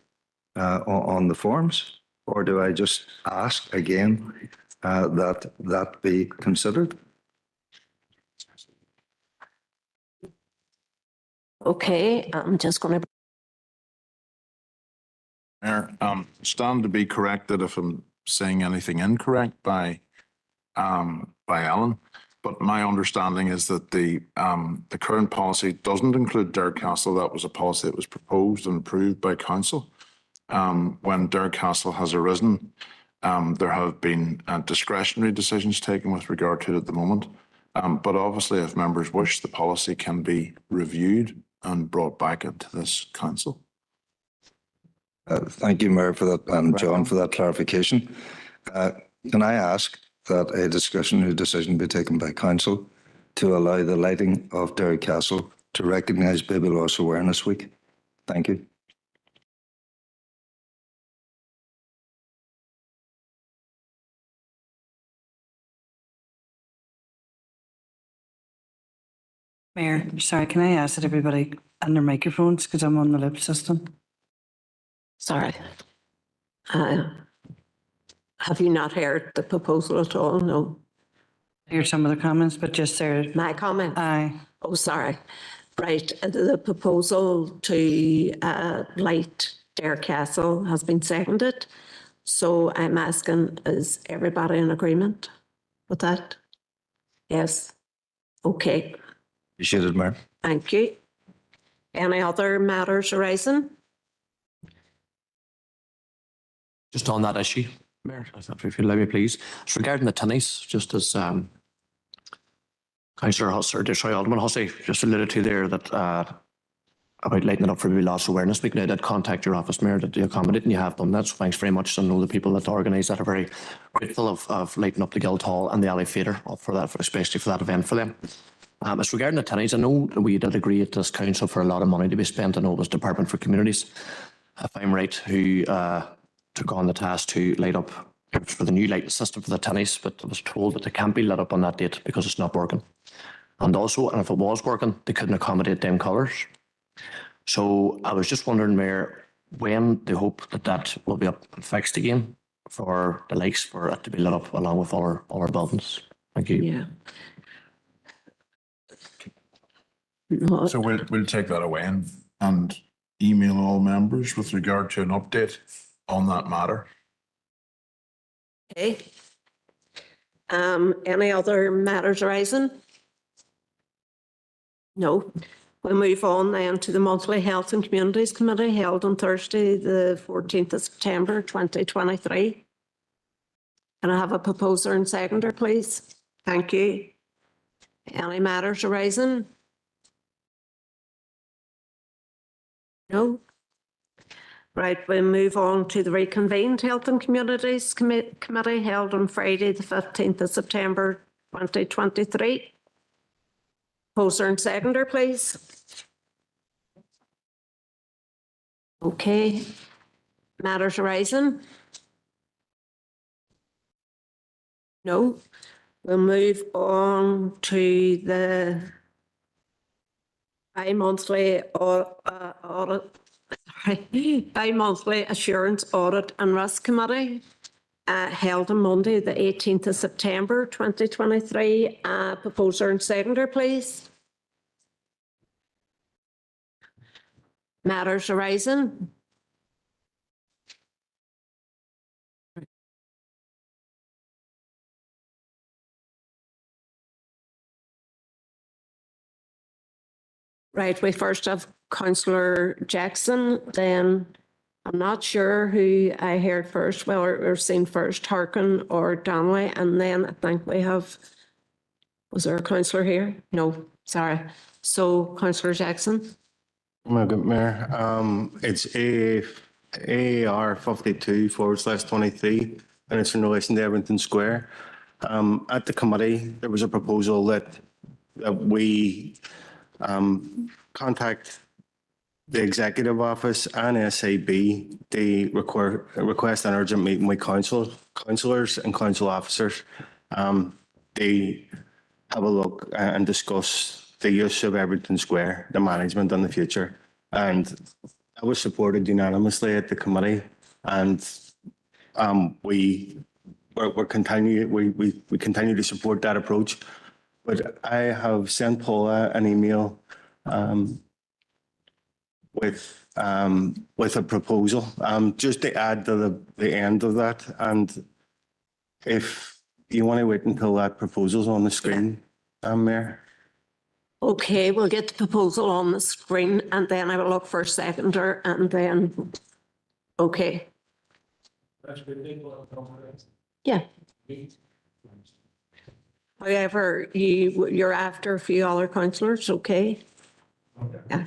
S5: on the forms? Or do I just ask again that be considered?
S3: Okay, I'm just going to.
S20: Mayor, stand to be corrected if I'm saying anything incorrect by Ellen. But my understanding is that the current policy doesn't include Derry Castle. That was a policy that was proposed and approved by council. When Derry Castle has arisen, there have been discretionary decisions taken with regard to it at the moment. But obviously, if members wish, the policy can be reviewed and brought back into this council.
S5: Thank you, Mayor, for that, and John, for that clarification. Can I ask that a discretionary decision be taken by council to allow the lighting of Derry Castle to recognise Baby Loss Awareness Week? Thank you.
S10: Mayor, sorry, can I ask that everybody on their microphones because I'm on the loop system?
S3: Sorry. Have you not heard the proposal at all? No.
S10: I hear some of the comments, but just there.
S3: My comment?
S10: Aye.
S3: Oh, sorry. Right. The proposal to light Derry Castle has been seconded. So I'm asking, is everybody in agreement with that? Yes. Okay.
S5: Appreciate it, Mayor.
S3: Thank you. Any other matters arising?
S21: Just on that issue, Mayor, if you'd let me please. It's regarding the tinnies, just as Councillor Hussey, sorry, Alderman Hussey just alluded to there that about lighting it up for Baby Loss Awareness Week. Now, I did contact your office, Mayor, that you accommodate and you have done that. So thanks very much. I know the people that organise that are very grateful of lighting up the Guildhall and the Alley Theatre for that, especially for that event for them. As regarding the tinnies, I know that we did agree at this council for a lot of money to be spent. I know it was Department for Communities, if I'm right, who took on the task to light up for the new lighting system for the tinnies, but I was told that they can't be lit up on that date because it's not working. And also, and if it was working, they couldn't accommodate them colours. So I was just wondering, Mayor, when they hope that that will be up and fixed again for the lights for it to be lit up along with all our buildings. Thank you.
S3: Yeah.
S20: So we'll take that away and email all members with regard to an update on that matter.
S3: Okay. Any other matters arising? No. We'll move on then to the monthly Health and Communities Committee held on Thursday, the 14th of September, 2023. Can I have a proposer and seconder, please? Thank you. Any matters arising? No. Right, we'll move on to the reconvened Health and Communities Committee held on Friday, the 15th of September, 2023. Proposer and seconder, please. Okay. Matters arising? No. We'll move on to the bi-monthly bi-monthly Assurance Audit and Risk Committee held on Monday, the 18th of September, 2023. Proposer and seconder, please. Matters arising? Right, we first have Councillor Jackson, then I'm not sure who I heard first, well, or seen first, Harkin or Donnelly, and then I think we have Was there a councillor here? No, sorry. So councillor Jackson?
S2: My good Mayor, it's AAR 52/23, and it's in relation to Ebrington Square. At the committee, there was a proposal that we contact the Executive Office and SAB. They request an urgent meeting with councillors and council officers. They have a look and discuss the use of Ebrington Square, the management and the future. And that was supported unanimously at the committee. And we continue to support that approach. But I have sent Paula an email with a proposal, just to add to the end of that. And if you want to wait until that proposal's on the screen, Mayor.
S3: Okay, we'll get the proposal on the screen and then I will look for a seconder and then, okay. Yeah. However, you're after a few other councillors, okay? Yeah.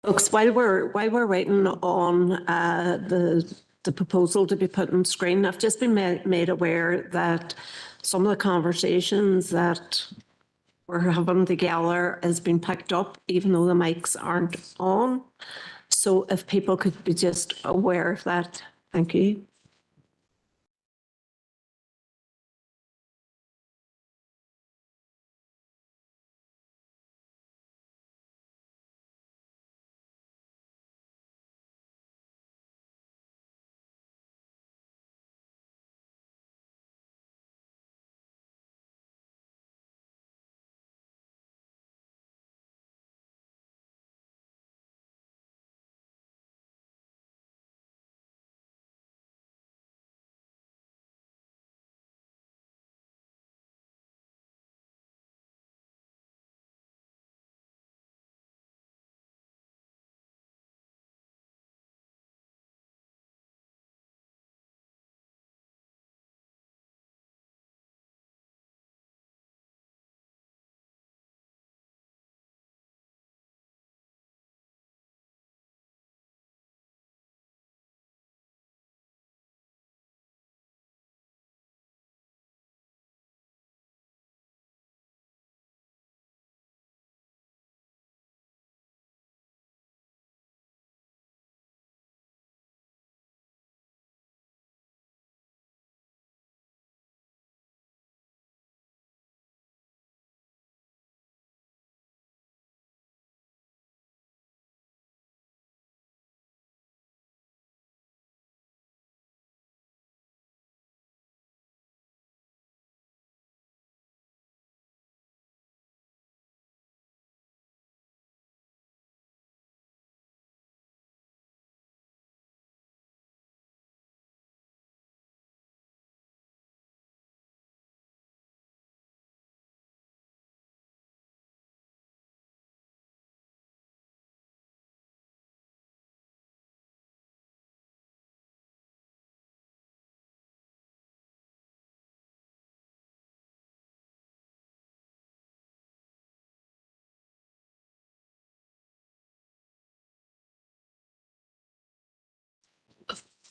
S3: Folks, while we're waiting on the proposal to be put on screen, I've just been made aware that some of the conversations that we're having together has been picked up, even though the mics aren't on. So if people could be just aware of that, thank you.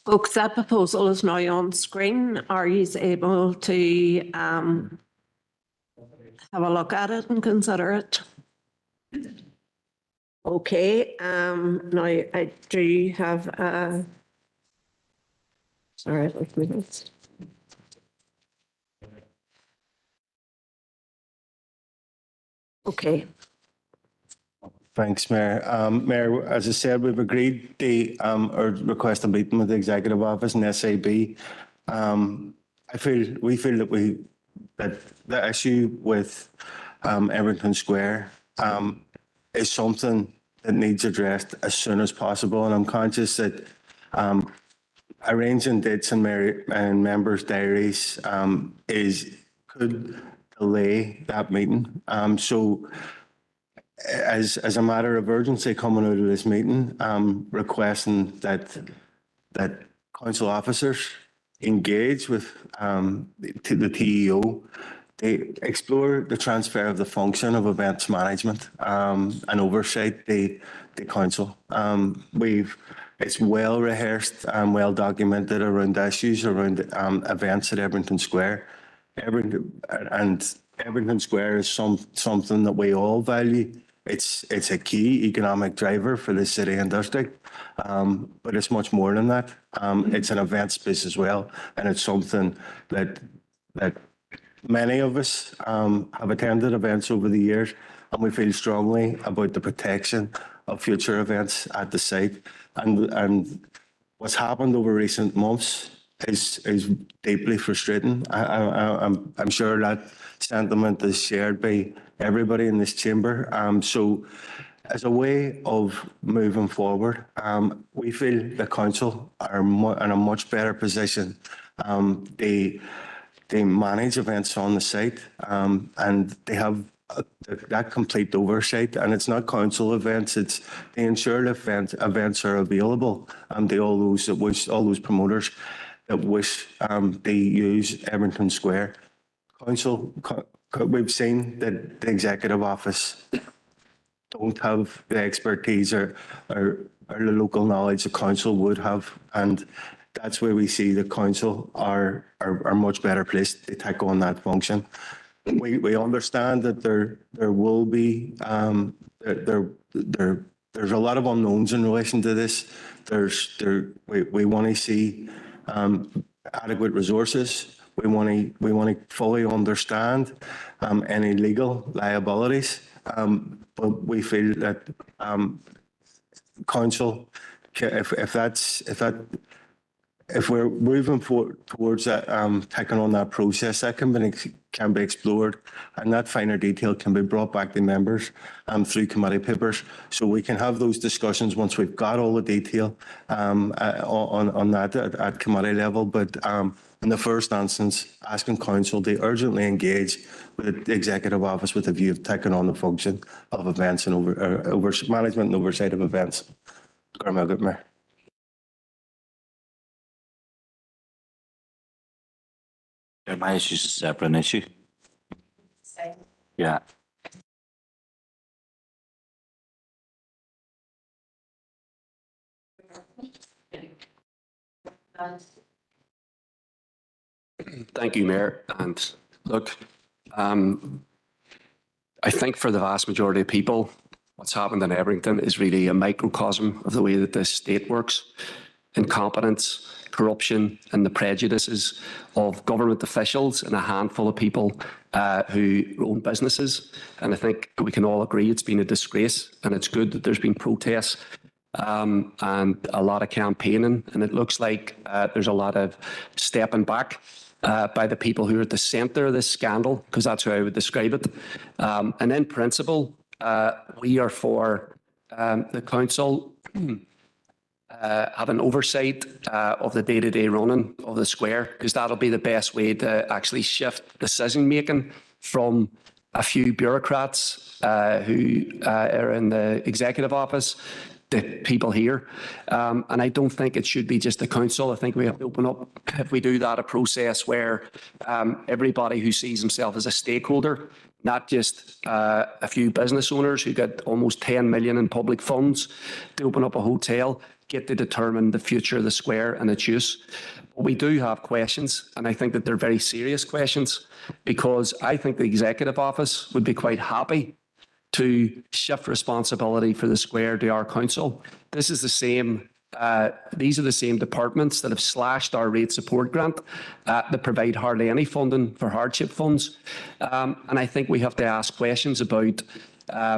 S3: Folks, that proposal is now on screen. Are you able to have a look at it and consider it? Okay, now I do have sorry, let me just. Okay.
S2: Thanks, Mayor. Mayor, as I said, we've agreed the or request a meeting with the Executive Office and SAB. We feel that the issue with Ebrington Square is something that needs addressed as soon as possible, and I'm conscious that arranging dates and members' diaries could delay that meeting. So, as a matter of urgency coming out of this meeting, requesting that council officers engage with the TEO. They explore the transfer of the function of events management and oversight the council. It's well rehearsed and well documented around issues around events at Ebrington Square. Ebrington Square is something that we all value. It's a key economic driver for the city and district, but it's much more than that. It's an event space as well, and it's something that many of us have attended events over the years, and we feel strongly about the protection of future events at the site. And what's happened over recent months is deeply frustrating. I'm sure that sentiment is shared by everybody in this chamber. So as a way of moving forward, we feel the council are in a much better position. They manage events on the site, and they have that complete oversight. And it's not council events; they ensure that events are available, and all those promoters that wish they use Ebrington Square. We've seen that the Executive Office don't have the expertise or the local knowledge the council would have, and that's where we see the council are much better placed to take on that function. We understand that there will be there's a lot of unknowns in relation to this. We want to see adequate resources. We want to fully understand any legal liabilities, but we feel that council, if we're moving towards that, taking on that process, that can be explored, and that finer detail can be brought back to members through committee papers, so we can have those discussions once we've got all the detail on that at committee level. But in the first instance, asking council to urgently engage with the Executive Office with a view of taking on the function of events and management and oversight of events. Good Mayor.
S6: My issue is a separate issue. Yeah.
S11: Thank you, Mayor. And look, I think for the vast majority of people, what's happened in Ebrington is really a microcosm of the way that this state works. Incompetence, corruption, and the prejudices of government officials and a handful of people who own businesses. And I think we can all agree it's been a disgrace, and it's good that there's been protests and a lot of campaigning. And it looks like there's a lot of stepping back by the people who are at the centre of this scandal, because that's how I would describe it. And in principle, we are for the council having oversight of the day-to-day running of the square, because that'll be the best way to actually shift decision-making from a few bureaucrats who are in the Executive Office to people here. And I don't think it should be just the council. I think we have to open up, if we do that, a process where everybody who sees himself as a stakeholder, not just a few business owners who get almost 10 million in public funds to open up a hotel, get to determine the future of the square and its use. But we do have questions, and I think that they're very serious questions, because I think the Executive Office would be quite happy to shift responsibility for the square to our council. This is the same. These are the same departments that have slashed our rate support grant, that provide hardly any funding for hardship funds. And I think we have to ask questions about.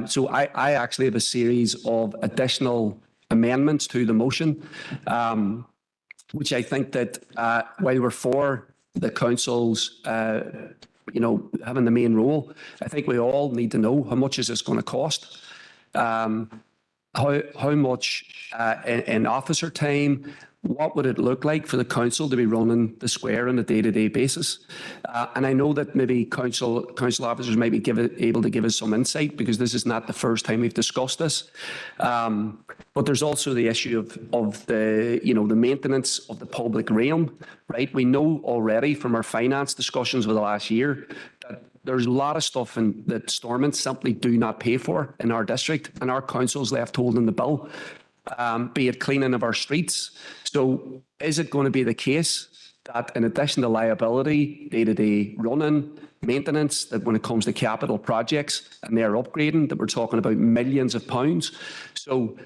S11: So I actually have a series of additional amendments to the motion, which I think that while we're for the council's having the main role, I think we all need to know how much is this going to cost. How much in officer time, what would it look like for the council to be running the square on a day-to-day basis? And I know that maybe council officers might be able to give us some insight, because this is not the first time we've discussed this. But there's also the issue of the maintenance of the public realm, right? We know already from our finance discussions over the last year that there's a lot of stuff that Stormont simply do not pay for in our district, and our council's left holding the bill, be it cleaning of our streets. So is it going to be the case that in addition to liability, day-to-day running, maintenance, that when it comes to capital projects and they're upgrading, that we're talking about millions of pounds? So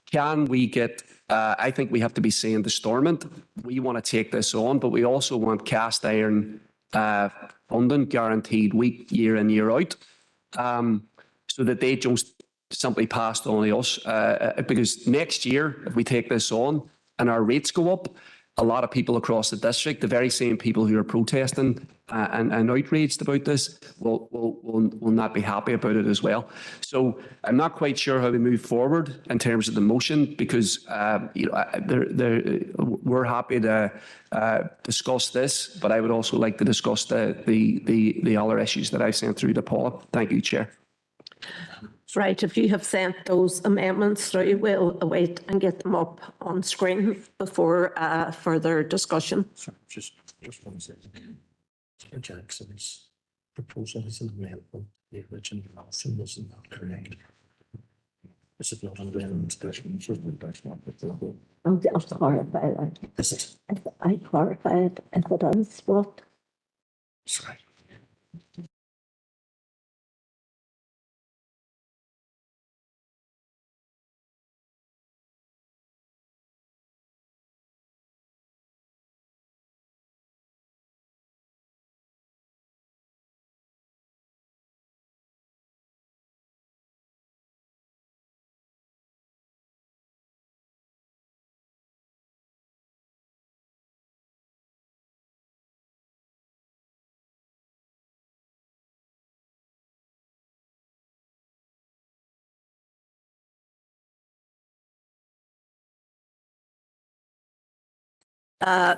S11: can we get, I think we have to be saying to Stormont, we want to take this on, but we also want cast iron funding guaranteed week, year in, year out, so that they just simply passed on to us. Because next year, if we take this on and our rates go up, a lot of people across the district, the very same people who are protesting and outraged about this, will not be happy about it as well. So I'm not quite sure how we move forward in terms of the motion, because we're happy to discuss this, but I would also like to discuss the other issues that I sent through to Paula. Thank you, Chair.
S3: Right, if you have sent those amendments through, we'll await and get them up on screen before further discussion.
S7: Sorry, just 1 second. Mr. Jackson's proposal is an amendment. The original motion was not correct. This is not an amendment. That's not what the whole.
S3: I'll clarify that.
S7: Is it?
S3: If I clarify it, if it is what?
S7: Sorry.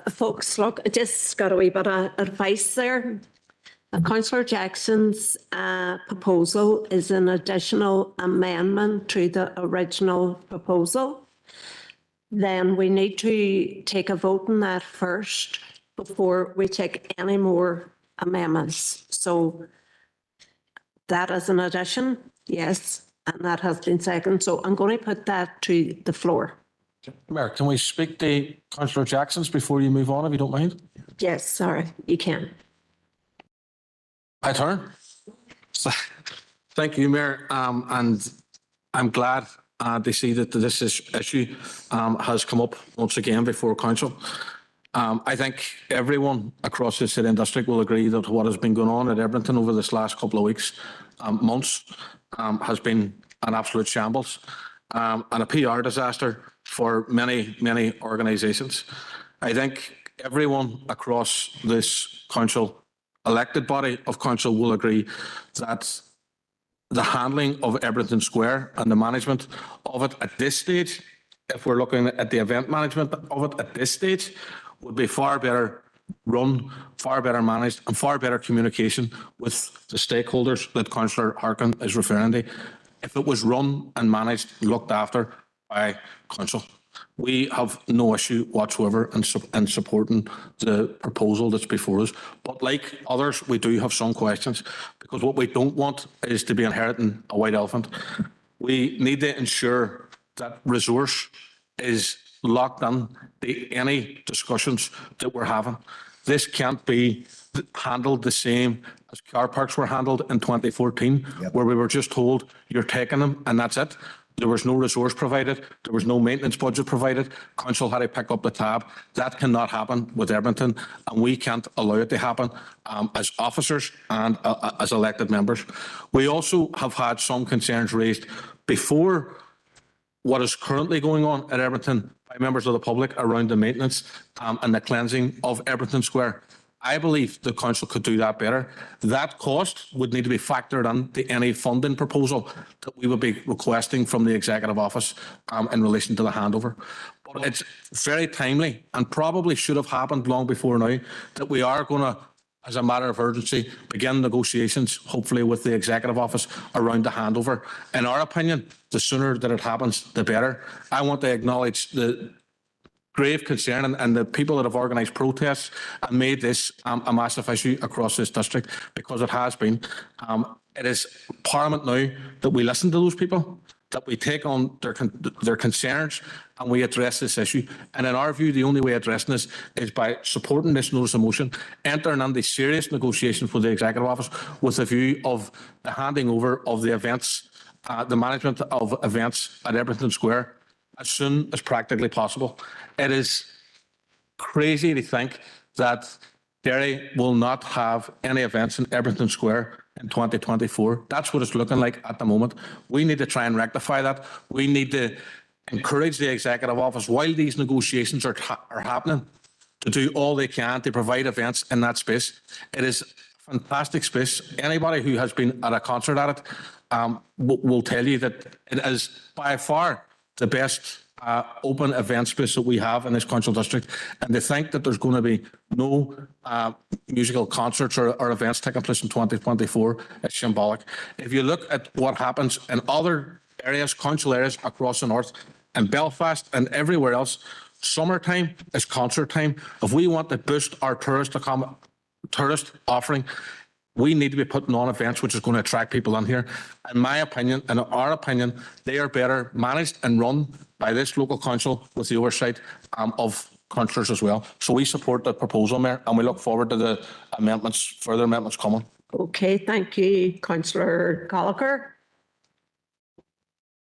S3: Folks, look, I just got a wee bit of advice there. Councillor Jackson's proposal is an additional amendment to the original proposal. Then we need to take a vote on that first before we take any more amendments. So that is an addition, yes, and that has been seconded. So I'm going to put that to the floor.
S16: Mayor, can we speak to Councillor Jackson's before you move on, if you don't mind?
S3: Yes, sorry, you can.
S16: My turn. So, thank you, Mayor. And I'm glad to see that this issue has come up once again before Council. I think everyone across the city and district will agree that what has been going on at Ebrington over this last couple of weeks, months, has been an absolute shambles and a PR disaster for many, many organisations. I think everyone across this council, elected body of council, will agree that the handling of Ebrington Square and the management of it at this stage, if we're looking at the event management of it at this stage, would be far better run, far better managed, and far better communication with the stakeholders that Councillor Harkin is referring to, if it was run and managed, looked after by council. We have no issue whatsoever in supporting the proposal that's before us. But like others, we do have some questions, because what we don't want is to be inheriting a white elephant. We need to ensure that resource is locked in to any discussions that we're having. This can't be handled the same as car parks were handled in 2014, where we were just told, you're taking them and that's it. There was no resource provided. There was no maintenance budget provided. Council had to pick up the tab. That cannot happen with Ebrington, and we can't allow it to happen as officers and as elected members. We also have had some concerns raised before what is currently going on at Ebrington by members of the public around the maintenance and the cleansing of Ebrington Square. I believe the council could do that better. That cost would need to be factored into any funding proposal that we would be requesting from the Executive Office in relation to the handover. But it's very timely and probably should have happened long before now that we are going to, as a matter of urgency, begin negotiations, hopefully with the Executive Office around the handover. In our opinion, the sooner that it happens, the better. I want to acknowledge the grave concern and the people that have organised protests and made this a massive issue across this district, because it has been. It is paramount now that we listen to those people, that we take on their concerns and we address this issue. And in our view, the only way addressing this is by supporting this notice of motion, entering into serious negotiations with the Executive Office with a view of the handing over of the events, the management of events at Ebrington Square as soon as practically possible. It is crazy to think that Derry will not have any events in Ebrington Square in 2024. That's what it's looking like at the moment. We need to try and rectify that. We need to encourage the Executive Office, while these negotiations are happening, to do all they can to provide events in that space. It is a fantastic space. Anybody who has been at a concert at it will tell you that it is by far the best open event space that we have in this council district. And to think that there's going to be no musical concerts or events taking place in 2024 is symbolic. If you look at what happens in other areas, council areas across the north, and Belfast and everywhere else, summertime is concert time. If we want to boost our tourist offering, we need to be putting on events which is going to attract people in here. In my opinion, in our opinion, they are better managed and run by this local council with the oversight of councillors as well. So we support the proposal, Mayor, and we look forward to the amendments, further amendments coming.
S3: Okay, thank you, Councillor Gallagher.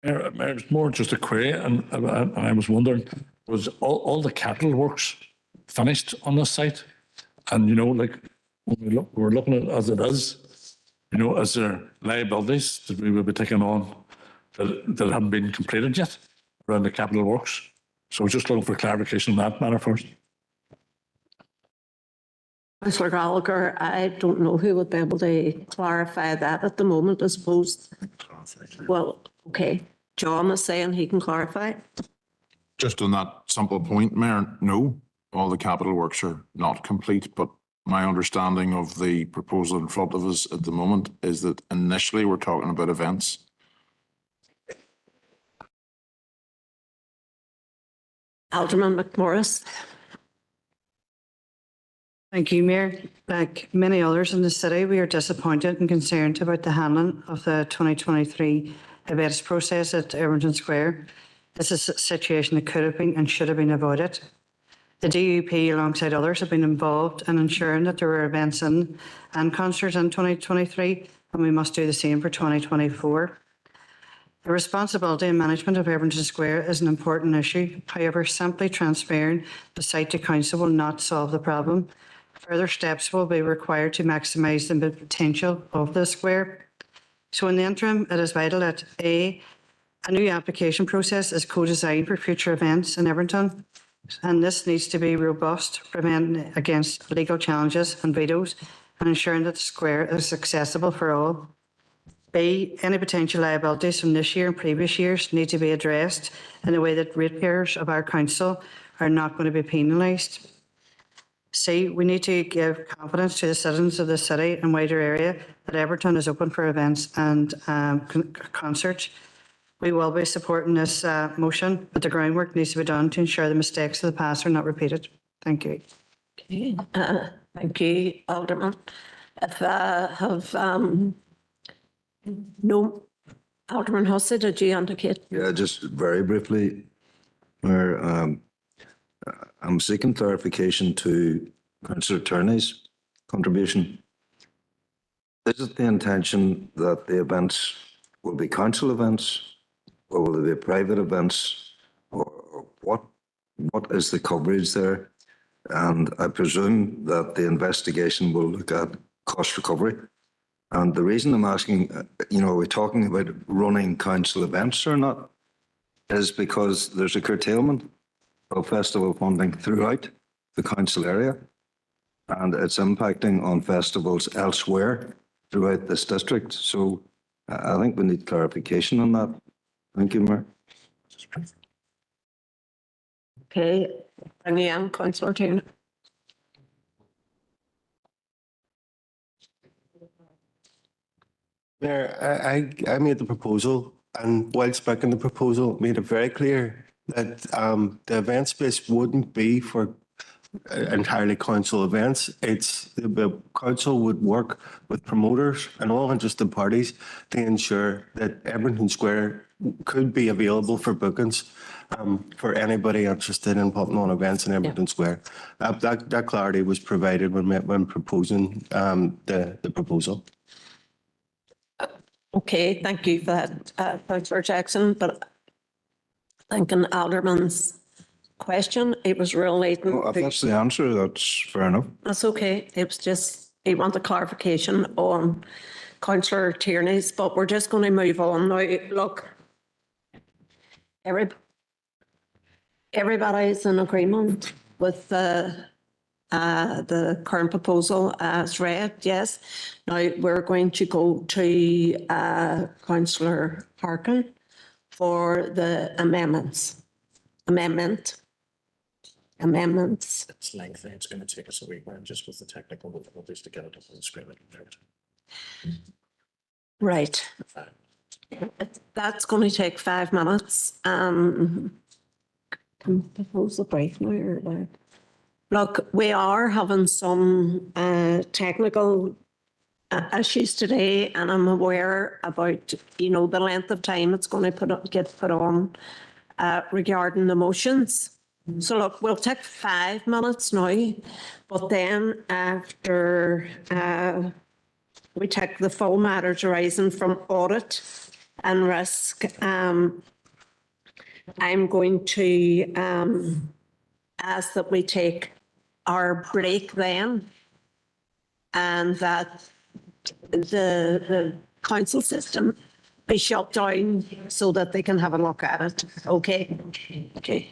S1: Mayor, it's more just a query, and I was wondering, was all the capital works finished on this site? And, you know, like, when we're looking at it as it is, you know, is there liabilities that we will be taking on that haven't been completed yet around the capital works? So we're just looking for clarification on that matter first.
S3: Councillor Gallagher, I don't know who would be able to clarify that at the moment, I suppose. Well, okay, John is saying he can clarify.
S20: Just on that simple point, Mayor, no, all the capital works are not complete, but my understanding of the proposal in front of us at the moment is that initially we're talking about events.
S3: Alderman McMorris.
S10: Thank you, Mayor. Like many others in the city, we are disappointed and concerned about the handling of the 2023 events process at Ebrington Square. This is a situation that could have been and should have been avoided. The DUP, alongside others, have been involved in ensuring that there were events and concerts in 2023, and we must do the same for 2024. The responsibility and management of Ebrington Square is an important issue. However, simply transferring the site to council will not solve the problem. Further steps will be required to maximise the potential of the square. So in the interim, it is vital that a new application process is co-designed for future events in Ebrington, and this needs to be robust, preventing against legal challenges and vetoes, and ensuring that the square is accessible for all. B, any potential liabilities from this year and previous years need to be addressed in a way that ratepayers of our council are not going to be penalised. C, we need to give confidence to the citizens of the city and wider area that Ebrington is open for events and concerts. We will be supporting this motion, but the groundwork needs to be done to ensure the mistakes of the past are not repeated. Thank you.
S3: Okay, thank you, Alderman. If I have no, Alderman Hussey, did you indicate?
S5: Yeah, just very briefly, Mayor, I'm seeking clarification to Councillor Tierney's contribution. Is it the intention that the events will be council events, or will they be private events, or what is the coverage there? And I presume that the investigation will look at cost recovery. And the reason I'm asking, are we talking about running council events or not, is because there's a curtailment of festival funding throughout the council area, and it's impacting on festivals elsewhere throughout this district. So I think we need clarification on that. Thank you, Mayor.
S3: Okay, and yeah, Councillor Tierney.
S2: Mayor, I made the proposal, and whilst making the proposal, made it very clear that the event space wouldn't be for entirely council events. It's the council would work with promoters and all interested parties to ensure that Ebrington Square could be available for bookings for anybody interested in putting on events in Ebrington Square. That clarity was provided when proposing the proposal.
S3: Okay, thank you for that, Councillor Jackson. But thinking Alderman's question, it was relating.
S5: Well, if that's the answer, that's fair enough.
S3: That's okay. It was just, he wanted clarification on Councillor Tierney's, but we're just going to move on now. Look, everybody's in agreement with the current proposal as read, yes. Now we're going to go to Councillor Harkin for the amendments. Amendments.
S21: It's lengthy. It's going to take us a week, man, just with the technical difficulties to get it up on the screen.
S3: Right. That's going to take 5 minutes. Can we propose the brief now or what? Look, we are having some technical issues today, and I'm aware about, the length of time it's going to get put on regarding the motions. So look, we'll take 5 minutes now, but then after we take the full matters arising from audit and risk, I'm going to ask that we take our break then, and that the council system be shut down so that they can have a look at it. Okay. Okay.